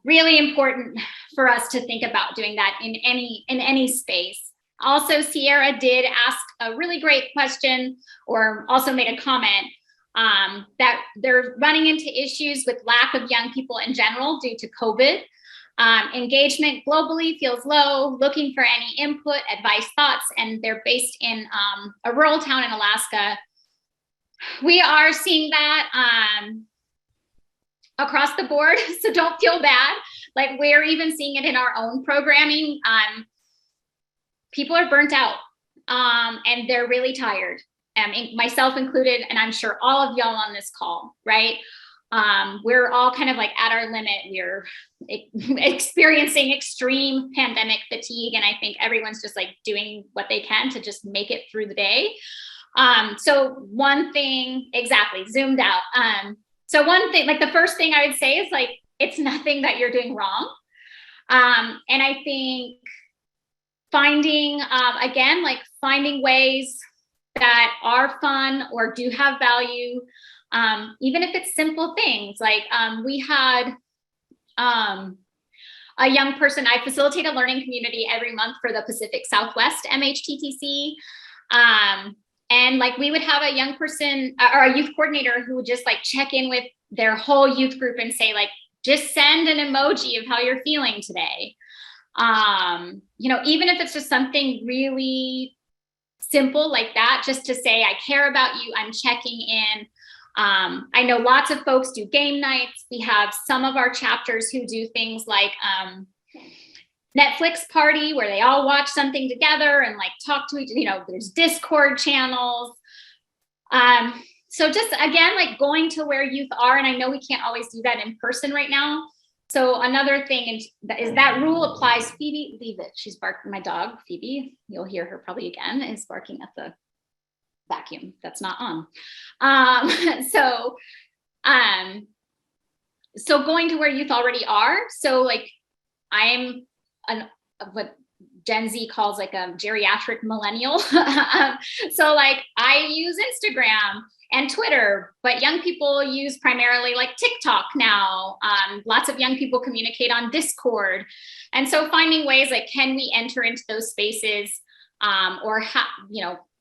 really important for us to think about doing that in any space. Also, Sierra did ask a really great question, or also made a comment that they're running into issues with lack of young people in general due to COVID. Engagement globally feels low, looking for any input, advice, thoughts, and they're based in a rural town in Alaska. We are seeing that across the board, so don't feel bad. Like we're even seeing it in our own programming. People are burnt out and they're really tired. Myself included, and I'm sure all of y'all on this call, right? We're all kind of like at our limit. We're experiencing extreme pandemic fatigue, and I think everyone's just like doing what they can to just make it through the day. So one thing, exactly, zoomed out. So one thing, like the first thing I would say is like, it's nothing that you're doing wrong. And I think finding, again, like finding ways that are fun or do have value, even if it's simple things. Like we had a young person, I facilitate a learning community every month for the Pacific Southwest MHTTC. And like we would have a young person or a youth coordinator who would just like check in with their whole youth group and say like, just send an emoji of how you're feeling today. You know, even if it's just something really simple like that, just to say, I care about you, I'm checking in. I know lots of folks do game nights. We have some of our chapters who do things like Netflix party where they all watch something together and like talk to each, you know, there's Discord channels. So just again, like going to where youth are, and I know we can't always do that in person right now. So another thing is that rule applies. Phoebe, leave it. She's barking. My dog, Phoebe, you'll hear her probably again, is barking at the vacuum that's not on. So going to where youth already are. So like I'm what Gen Z calls like a geriatric millennial. So like I use Instagram and Twitter, but young people use primarily like TikTok now. Lots of young people communicate on Discord. And so finding ways like, can we enter into those spaces or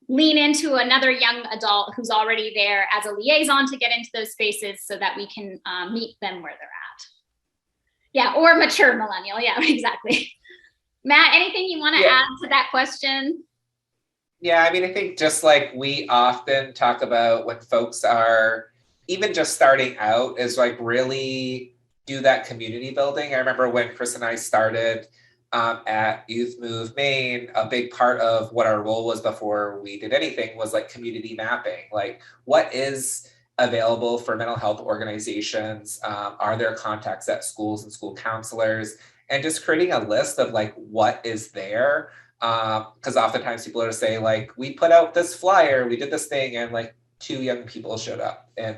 lean into another young adult who's already there as a liaison to get into those spaces so that we can meet them where they're at. Yeah, or mature millennial. Yeah, exactly. Matt, anything you want to add to that question? Yeah, I mean, I think just like we often talk about when folks are even just starting out is like really do that community building. I remember when Chris and I started at Youth Move Maine, a big part of what our role was before we did anything was like community mapping. Like, what is available for mental health organizations? Are there contacts at schools and school counselors? And just creating a list of like what is there. Because oftentimes people are saying like, we put out this flyer, we did this thing, and like 2 young people showed up. And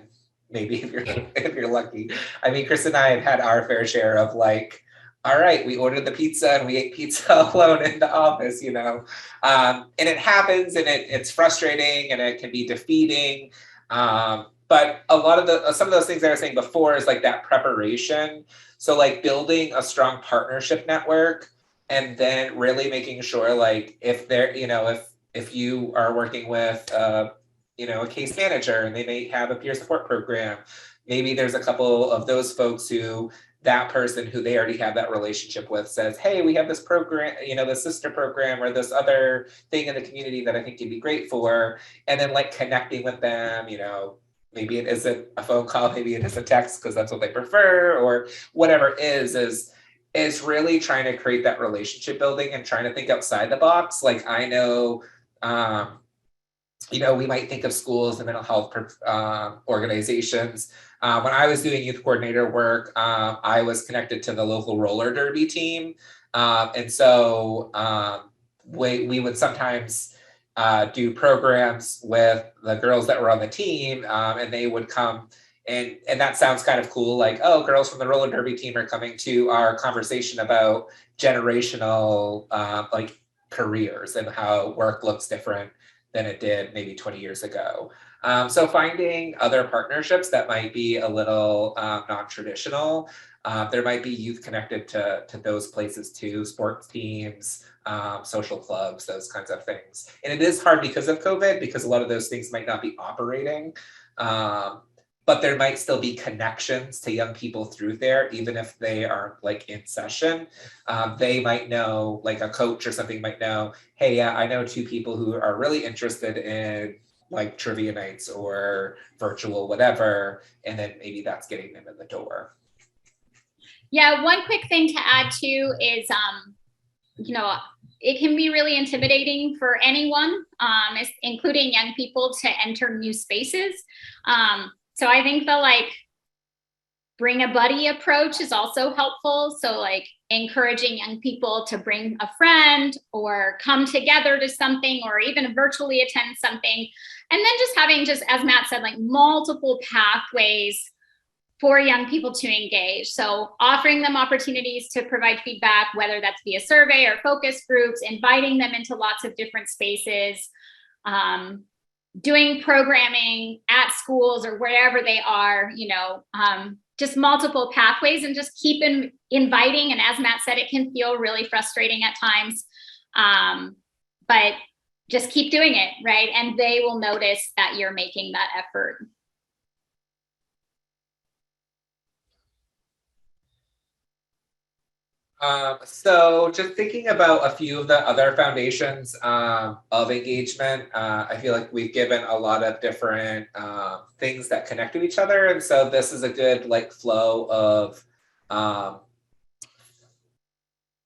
maybe if you're lucky. I mean, Chris and I have had our fair share of like, all right, we ordered the pizza and we ate pizza alone in the office, you know. And it happens, and it's frustrating, and it can be defeating. But a lot of some of those things that I was saying before is like that preparation. So like building a strong partnership network, and then really making sure like if they're, you know, if you are working with you know, a case manager and they may have a peer support program, maybe there's a couple of those folks who that person who they already have that relationship with says, hey, we have this program, you know, this sister program or this other thing in the community that I think you'd be great for. And then like connecting with them, you know, maybe it isn't a phone call, maybe it is a text because that's what they prefer, or whatever it is really trying to create that relationship building and trying to think outside the box. Like I know, you know, we might think of schools and mental health organizations. When I was doing youth coordinator work, I was connected to the local roller derby team. And so we would sometimes do programs with the girls that were on the team, and they would come, and that sounds kind of cool, like, oh, girls from the roller derby team are coming to our conversation about generational like careers and how work looks different than it did maybe 20 years ago. So finding other partnerships that might be a little non-traditional. There might be youth connected to those places too, sports teams, social clubs, those kinds of things. And it is hard because of COVID, because a lot of those things might not be operating. But there might still be connections to young people through there, even if they aren't like in session. They might know, like a coach or something might know, hey, yeah, I know 2 people who are really interested in like trivia nights or virtual whatever, and then maybe that's getting them in the door. Yeah, one quick thing to add too is, you know, it can be really intimidating for anyone, including young people, to enter new spaces. So I think the like bring a buddy approach is also helpful. So like encouraging young people to bring a friend or come together to something or even virtually attend something. And then just having, just as Matt said, like multiple pathways for young people to engage. So offering them opportunities to provide feedback, whether that's via survey or focus groups, inviting them into lots of different spaces, doing programming at schools or wherever they are, you know, just multiple pathways, and just keep inviting. And as Matt said, it can feel really frustrating at times, but just keep doing it, right? And they will notice that you're making that effort. So just thinking about a few of the other foundations of engagement, I feel like we've given a lot of different things that connect to each other. And so this is a good like flow of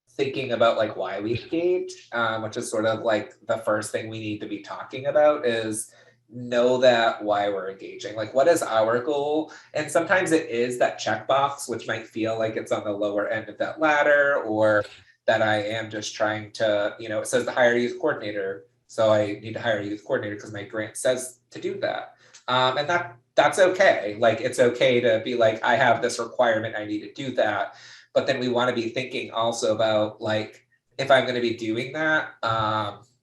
thinking about like why we engage, which is sort of like the first thing we need to be talking about is know that why we're engaging, like what is our goal. And sometimes it is that checkbox, which might feel like it's on the lower end of that ladder, or that I am just trying to, you know, it says to hire a youth coordinator, so I need to hire a youth coordinator because my grant says to do that. And that's okay. Like it's okay to be like, I have this requirement, I need to do that. But then we want to be thinking also about like, if I'm going to be doing that,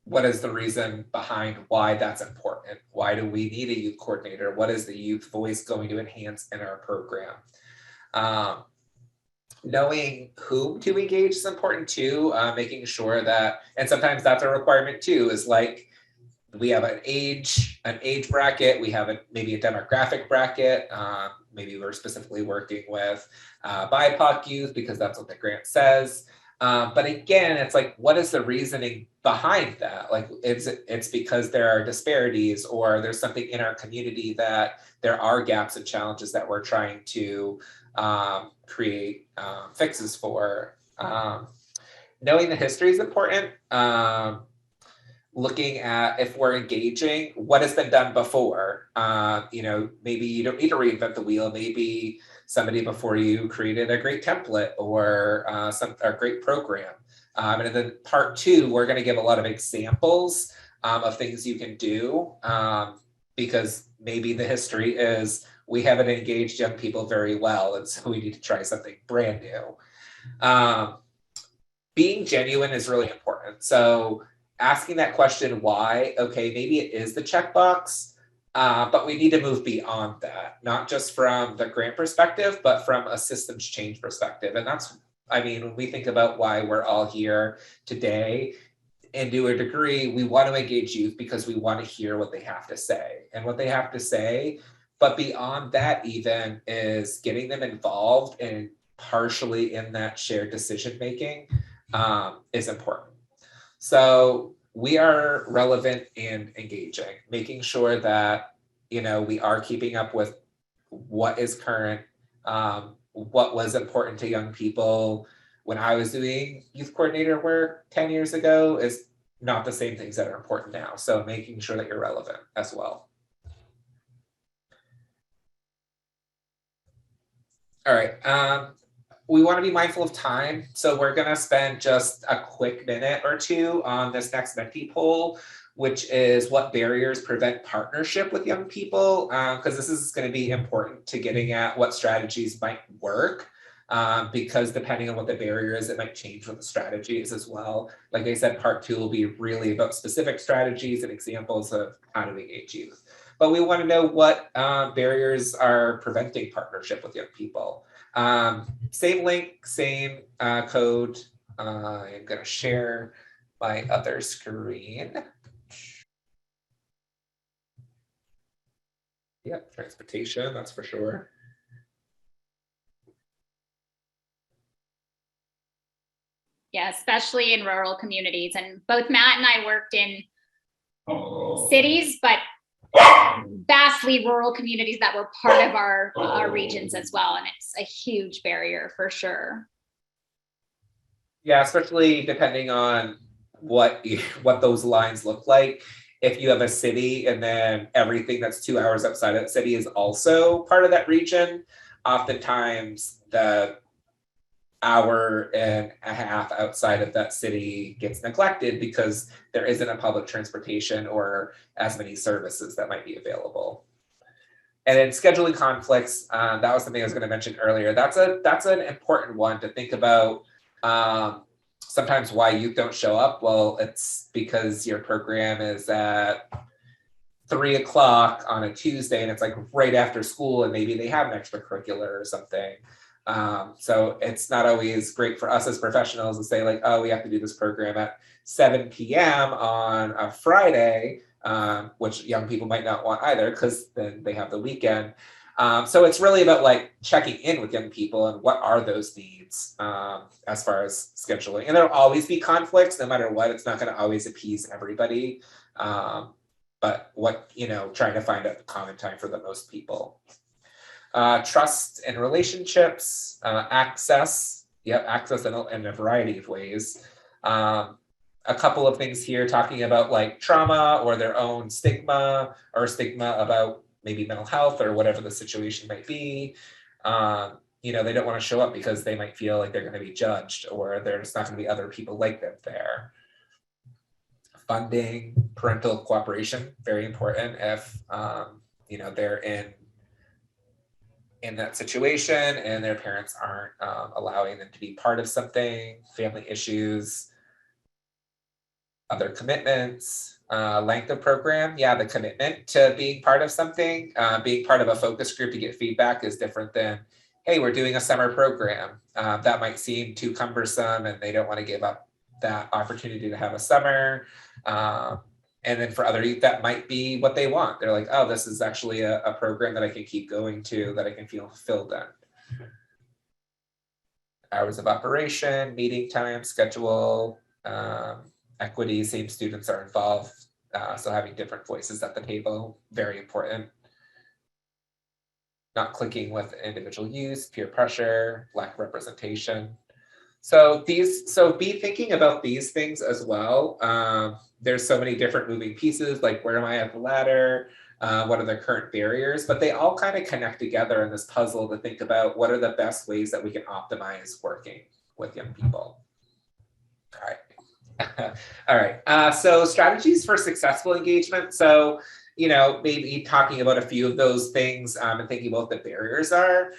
what is the reason behind why that's important? Why do we need a youth coordinator? What is the youth voice going to enhance in our program? Knowing whom to engage is important too, making sure that, and sometimes that's a requirement too, is like, we have an age bracket, we have maybe a demographic bracket. Maybe we're specifically working with BIPOC youth because that's what the grant says. But again, it's like, what is the reasoning behind that? Like, it's because there are disparities, or there's something in our community that there are gaps and challenges that we're trying to create fixes for. Knowing the history is important. Looking at, if we're engaging, what has been done before. Maybe you don't need to reinvent the wheel. Maybe somebody before you created a great template or a great program. And then part 2, we're going to give a lot of examples of things you can do, because maybe the history is we haven't engaged young people very well, and so we need to try something brand new. Being genuine is really important. So asking that question, why? Okay, maybe it is the checkbox, but we need to move beyond that, not just from the grant perspective, but from a systems change perspective. And that's, when we think about why we're all here today, and to a degree, we want to engage youth because we want to hear what they have to say and what they have to say. But beyond that, even, is getting them involved and partially in that shared decision making is important. So we are relevant and engaging, making sure that, we are keeping up with what is current, what was important to young people when I was doing youth coordinator work 10 years ago is not the same things that are important now. So making sure that you're relevant as well. All right. We want to be mindful of time. So we're going to spend just a quick minute or two on this next Menti poll, which is what barriers prevent partnership with young people, because this is going to be important to getting at what strategies might work, because depending on what the barrier is, it might change what the strategy is as well. Like I said, part 2 will be really about specific strategies and examples of how to engage youth. But we want to know what barriers are preventing partnership with young people. Same link, same code. I'm going to share my other screen. Yep, transportation, that's for sure. Yeah, especially in rural communities. And both Matt and I worked in cities, but vastly rural communities that were part of our regions as well. And it's a huge barrier for sure. Yeah, especially depending on what those lines look like. If you have a city and then everything that's 2 hours outside of that city is also part of that region, oftentimes the hour and a half outside of that city gets neglected because there isn't a public transportation or as many services that might be available. And then scheduling conflicts, that was something I was going to mention earlier. That's an important one to think about. Sometimes why youth don't show up. Well, it's because your program is at 3 o'clock on a Tuesday and it's like right after school and maybe they have an extracurricular or something. So it's not always great for us as professionals to say like, oh, we have to do this program at 7 p.m. on a Friday, which young people might not want either because then they have the weekend. So it's really about like checking in with young people and what are those needs as far as scheduling. And there'll always be conflicts no matter what. It's not going to always appease everybody. But trying to find a common time for the most people. Trust and relationships, access in a variety of ways. A couple of things here talking about like trauma or their own stigma or stigma about maybe mental health or whatever the situation might be. They don't want to show up because they might feel like they're going to be judged or there's not going to be other people like them there. Funding, parental cooperation, very important if, they're in that situation and their parents aren't allowing them to be part of something, family issues. Other commitments, length of program. Yeah, the commitment to being part of something, being part of a focus group to get feedback is different than, hey, we're doing a summer program. That might seem too cumbersome and they don't want to give up that opportunity to have a summer. And then for other youth, that might be what they want. They're like, oh, this is actually a program that I can keep going to, that I can feel fulfilled in. Hours of operation, meeting time, schedule, equity, same students are involved. So having different voices at the table, very important. Not clicking with individual use, peer pressure, lack of representation. So be thinking about these things as well. There's so many different moving pieces, like where am I at the ladder? What are the current barriers? But they all kind of connect together in this puzzle to think about what are the best ways that we can optimize working with young people. All right. All right. So strategies for successful engagement. So, maybe talking about a few of those things and thinking about what the barriers are.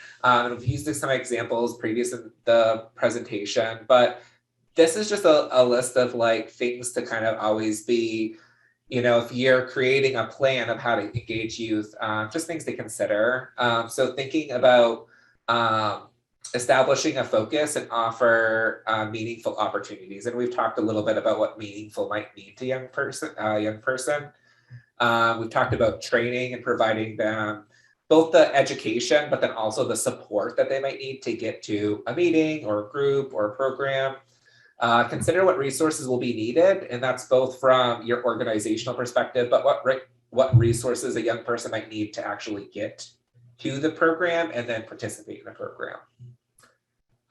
We've used some examples previous in the presentation, but this is just a list of like things to kind of always be, if you're creating a plan of how to engage youth, just things to consider. So thinking about establishing a focus and offer meaningful opportunities. And we've talked a little bit about what meaningful might mean to young person. We've talked about training and providing them both the education, but then also the support that they might need to get to a meeting or a group or a program. Consider what resources will be needed, and that's both from your organizational perspective, but what resources a young person might need to actually get to the program and then participate in the program.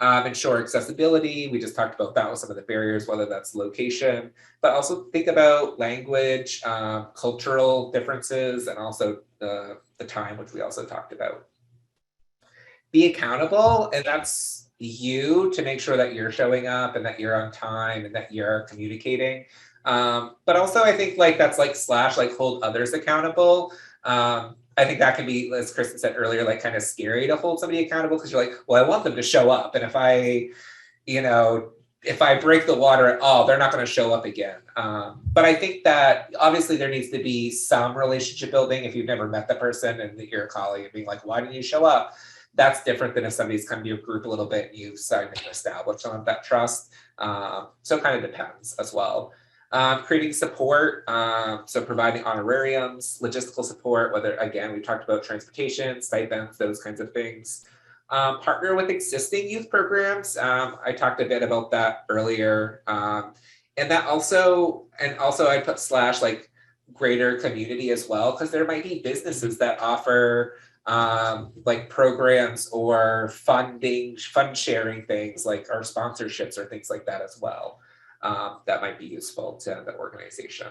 Ensure accessibility. We just talked about that with some of the barriers, whether that's location, but also think about language, cultural differences, and also the time, which we also talked about. Be accountable, and that's you to make sure that you're showing up and that you're on time and that you're communicating. But also I think that's hold others accountable. I think that can be, as Kristen said earlier, kind of scary to hold somebody accountable because you're like, well, I want them to show up. And if I break the water at all, they're not going to show up again. But I think that obviously there needs to be some relationship building. If you've never met the person and you're a colleague and being like, why didn't you show up? That's different than if somebody's come to your group a little bit and you've started to establish some of that trust. So it kind of depends as well. Creating support, so providing honorariums, logistical support, whether, again, we talked about transportation, stipends, those kinds of things. Partner with existing youth programs. I talked a bit about that earlier. And that also I put / greater community as well, because there might be businesses that offer programs or fund sharing things or sponsorships or things like that as well. That might be useful to the organization.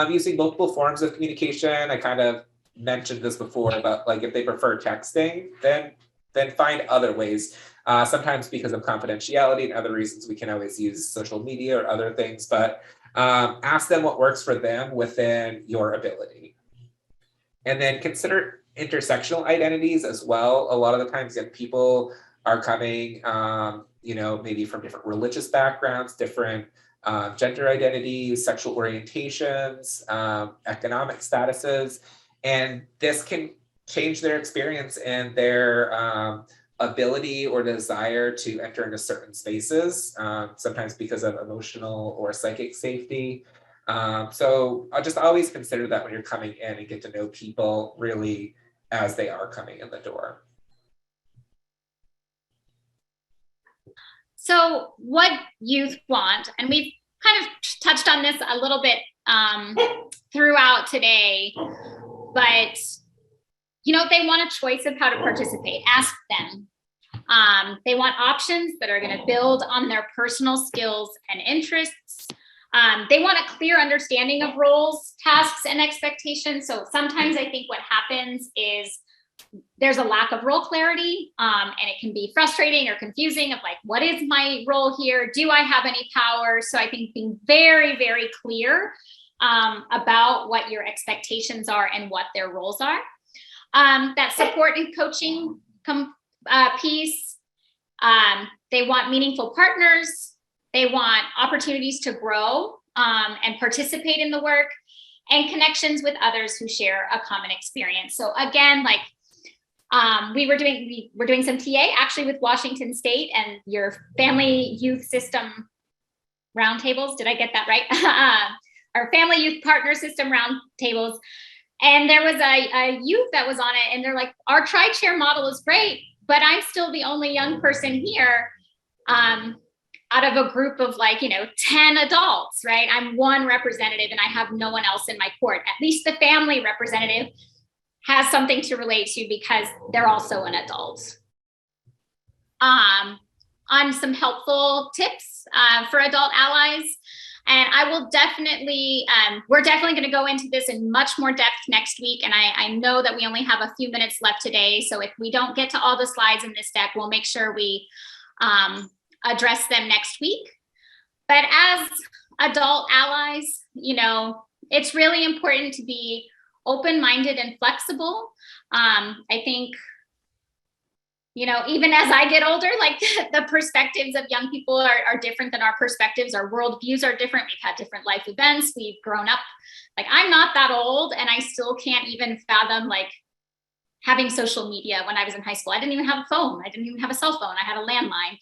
Using multiple forms of communication. I kind of mentioned this before, but if they prefer texting, then find other ways. Sometimes because of confidentiality and other reasons, we can always use social media or other things, but ask them what works for them within your ability. And then consider intersectional identities as well. A lot of the times young people are coming, maybe from different religious backgrounds, different gender identities, sexual orientations, economic statuses, and this can change their experience and their ability or desire to enter into certain spaces, sometimes because of emotional or psychic safety. So I'll just always consider that when you're coming in and get to know people really as they are coming in the door. So what youth want, and we've kind of touched on this a little bit throughout today, but they want a choice of how to participate. Ask them. They want options that are going to build on their personal skills and interests. They want a clear understanding of roles, tasks, and expectations. So sometimes I think what happens is there's a lack of role clarity, and it can be frustrating or confusing of what is my role here? Do I have any power? So I think being very, very clear about what your expectations are and what their roles are. That support and coaching piece. They want meaningful partners. They want opportunities to grow and participate in the work, and connections with others who share a common experience. So again, like we're doing some TA actually with Washington State and your family youth system roundtables. Did I get that right? Our family youth partner system roundtables. And there was a youth that was on it, and they're like, our tri-chair model is great, but I'm still the only young person here out of a group of 10 adults, right? I'm one representative and I have no one else in my court. At least the family representative has something to relate to because they're also an adult. On some helpful tips for adult allies. And I will definitely, we're definitely going to go into this in much more depth next week. And I know that we only have a few minutes left today. So if we don't get to all the slides in this deck, we'll make sure we address them next week. But as adult allies, it's really important to be open-minded and flexible. I think, even as I get older, like the perspectives of young people are different than our perspectives. Our worldviews are different. We've had different life events. We've grown up. Like, I'm not that old, and I still can't even fathom having social media when I was in high school. I didn't even have a phone. I didn't even have a cell phone. I had a landline.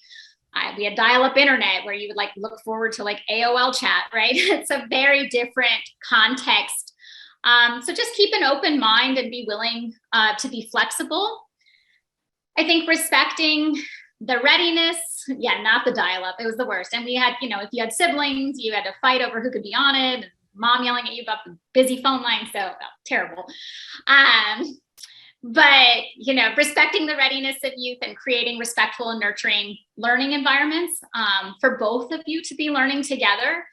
We had dial-up internet where you would look forward to AOL chat, right? It's a very different context. So just keep an open mind and be willing to be flexible. I think respecting the readiness, not the dial-up, it was the worst. And we had, if you had siblings, you had to fight over who could be on it, and mom yelling at you about the busy phone line, so terrible. But, respecting the readiness of youth and creating respectful and nurturing learning environments for both of you to be learning together.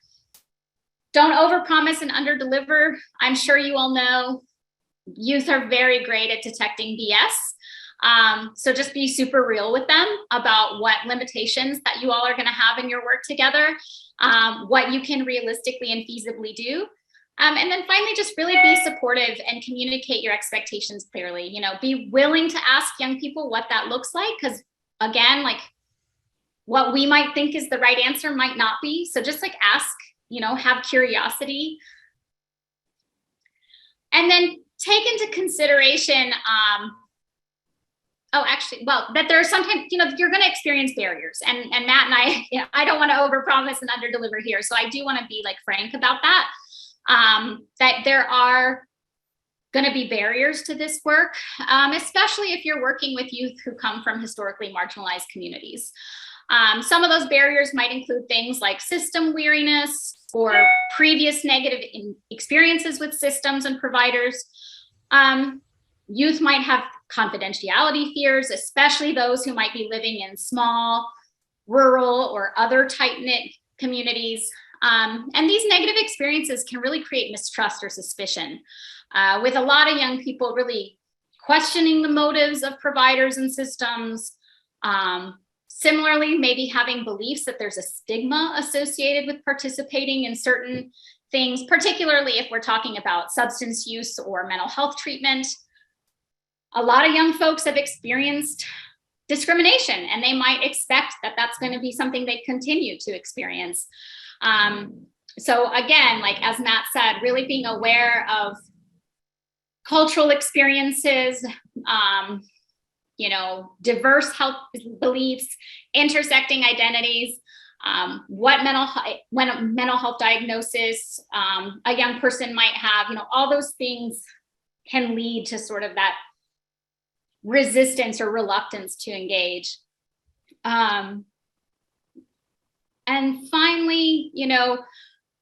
Don't overpromise and underdeliver. I'm sure you all know youth are very great at detecting BS. So just be super real with them about what limitations that you all are going to have in your work together, what you can realistically and feasibly do. And then finally, just really be supportive and communicate your expectations clearly. Be willing to ask young people what that looks like, because again, what we might think is the right answer might not be. So just ask, have curiosity. And then take into consideration, that there are sometimes, you're going to experience barriers, and Matt and I, I don't want to overpromise and underdeliver here. So I do want to be frank about that. That there are going to be barriers to this work, especially if you're working with youth who come from historically marginalized communities. Some of those barriers might include things like system weariness or previous negative experiences with systems and providers. Youth might have confidentiality fears, especially those who might be living in small, rural, or other tight-knit communities. And these negative experiences can really create mistrust or suspicion, with a lot of young people really questioning the motives of providers and systems. Similarly, maybe having beliefs that there's a stigma associated with participating in certain things, particularly if we're talking about substance use or mental health treatment. A lot of young folks have experienced discrimination, and they might expect that that's going to be something they continue to experience. So again, as Matt said, really being aware of cultural experiences, diverse health beliefs, intersecting identities, what mental health diagnosis a young person might have, all those things can lead to sort of that resistance or reluctance to engage. And finally,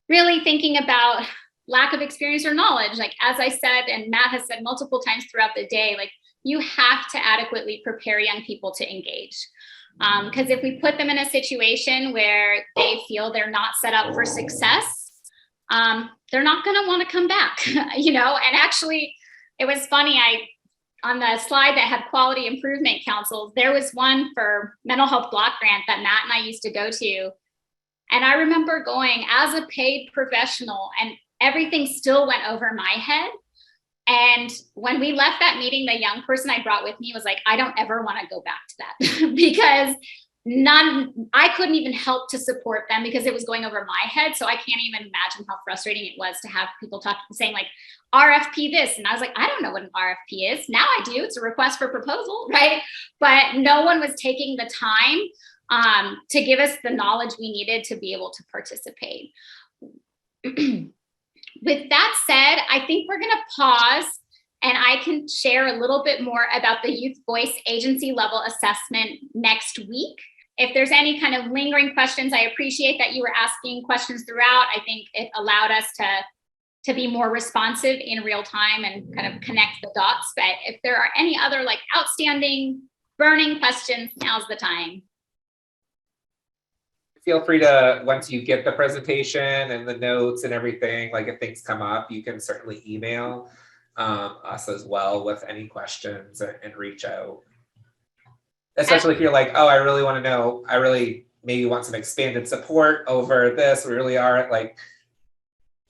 really thinking about lack of experience or knowledge. As I said, and Matt has said multiple times throughout the day, you have to adequately prepare young people to engage. Because if we put them in a situation where they feel they're not set up for success, they're not going to want to come back, and actually it was funny. On the slide that had quality improvement councils, there was one for mental health block grant that Matt and I used to go to. And I remember going as a paid professional, and everything still went over my head. And when we left that meeting, the young person I brought with me was like, I don't ever want to go back to that because I couldn't even help to support them because it was going over my head. So I can't even imagine how frustrating it was to have people saying like RFP this. And I was like, I don't know what an RFP is. Now I do. It's a request for proposal, right? But no one was taking the time to give us the knowledge we needed to be able to participate. With that said, I think we're going to pause and I can share a little bit more about the Youth Voice agency level assessment next week. If there's any kind of lingering questions, I appreciate that you were asking questions throughout. I think it allowed us to be more responsive in real time and kind of connect the dots. But if there are any other like outstanding burning questions, now's the time. Feel free to, once you get the presentation and the notes and everything, like if things come up, you can certainly email us as well with any questions and reach out. Especially if you're like, oh, I really want to know, I really maybe want some expanded support over this. We really are at like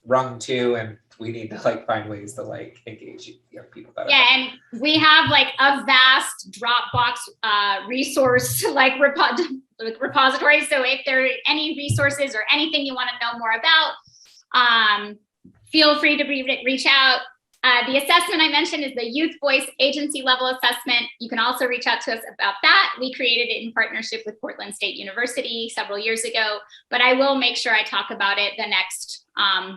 rung 2 and we need to like find ways to like engage young people better. Yeah, and we have like a vast Dropbox resource like repository. So if there are any resources or anything you want to know more about, feel free to reach out. The assessment I mentioned is the Youth Voice agency level assessment. You can also reach out to us about that. We created it in partnership with Portland State University several years ago, but I will make sure I talk about it the next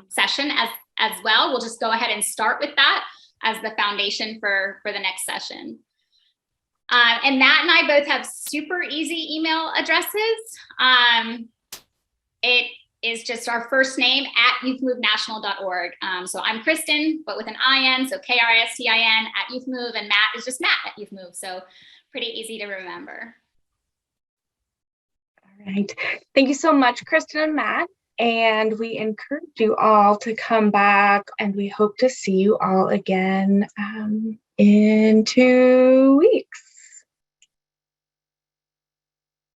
session as well. We'll just go ahead and start with that as the foundation for the next session. And Matt and I both have super easy email addresses. It is just our first name at youthmovenational.org. So I'm Kristen, but with an IN, so KRISTIN at YouthMove, and Matt is just Matt at YouthMove. So pretty easy to remember. All right. Thank you so much, Kristen and Matt. And we encourage you all to come back, and we hope to see you all again in 2 weeks.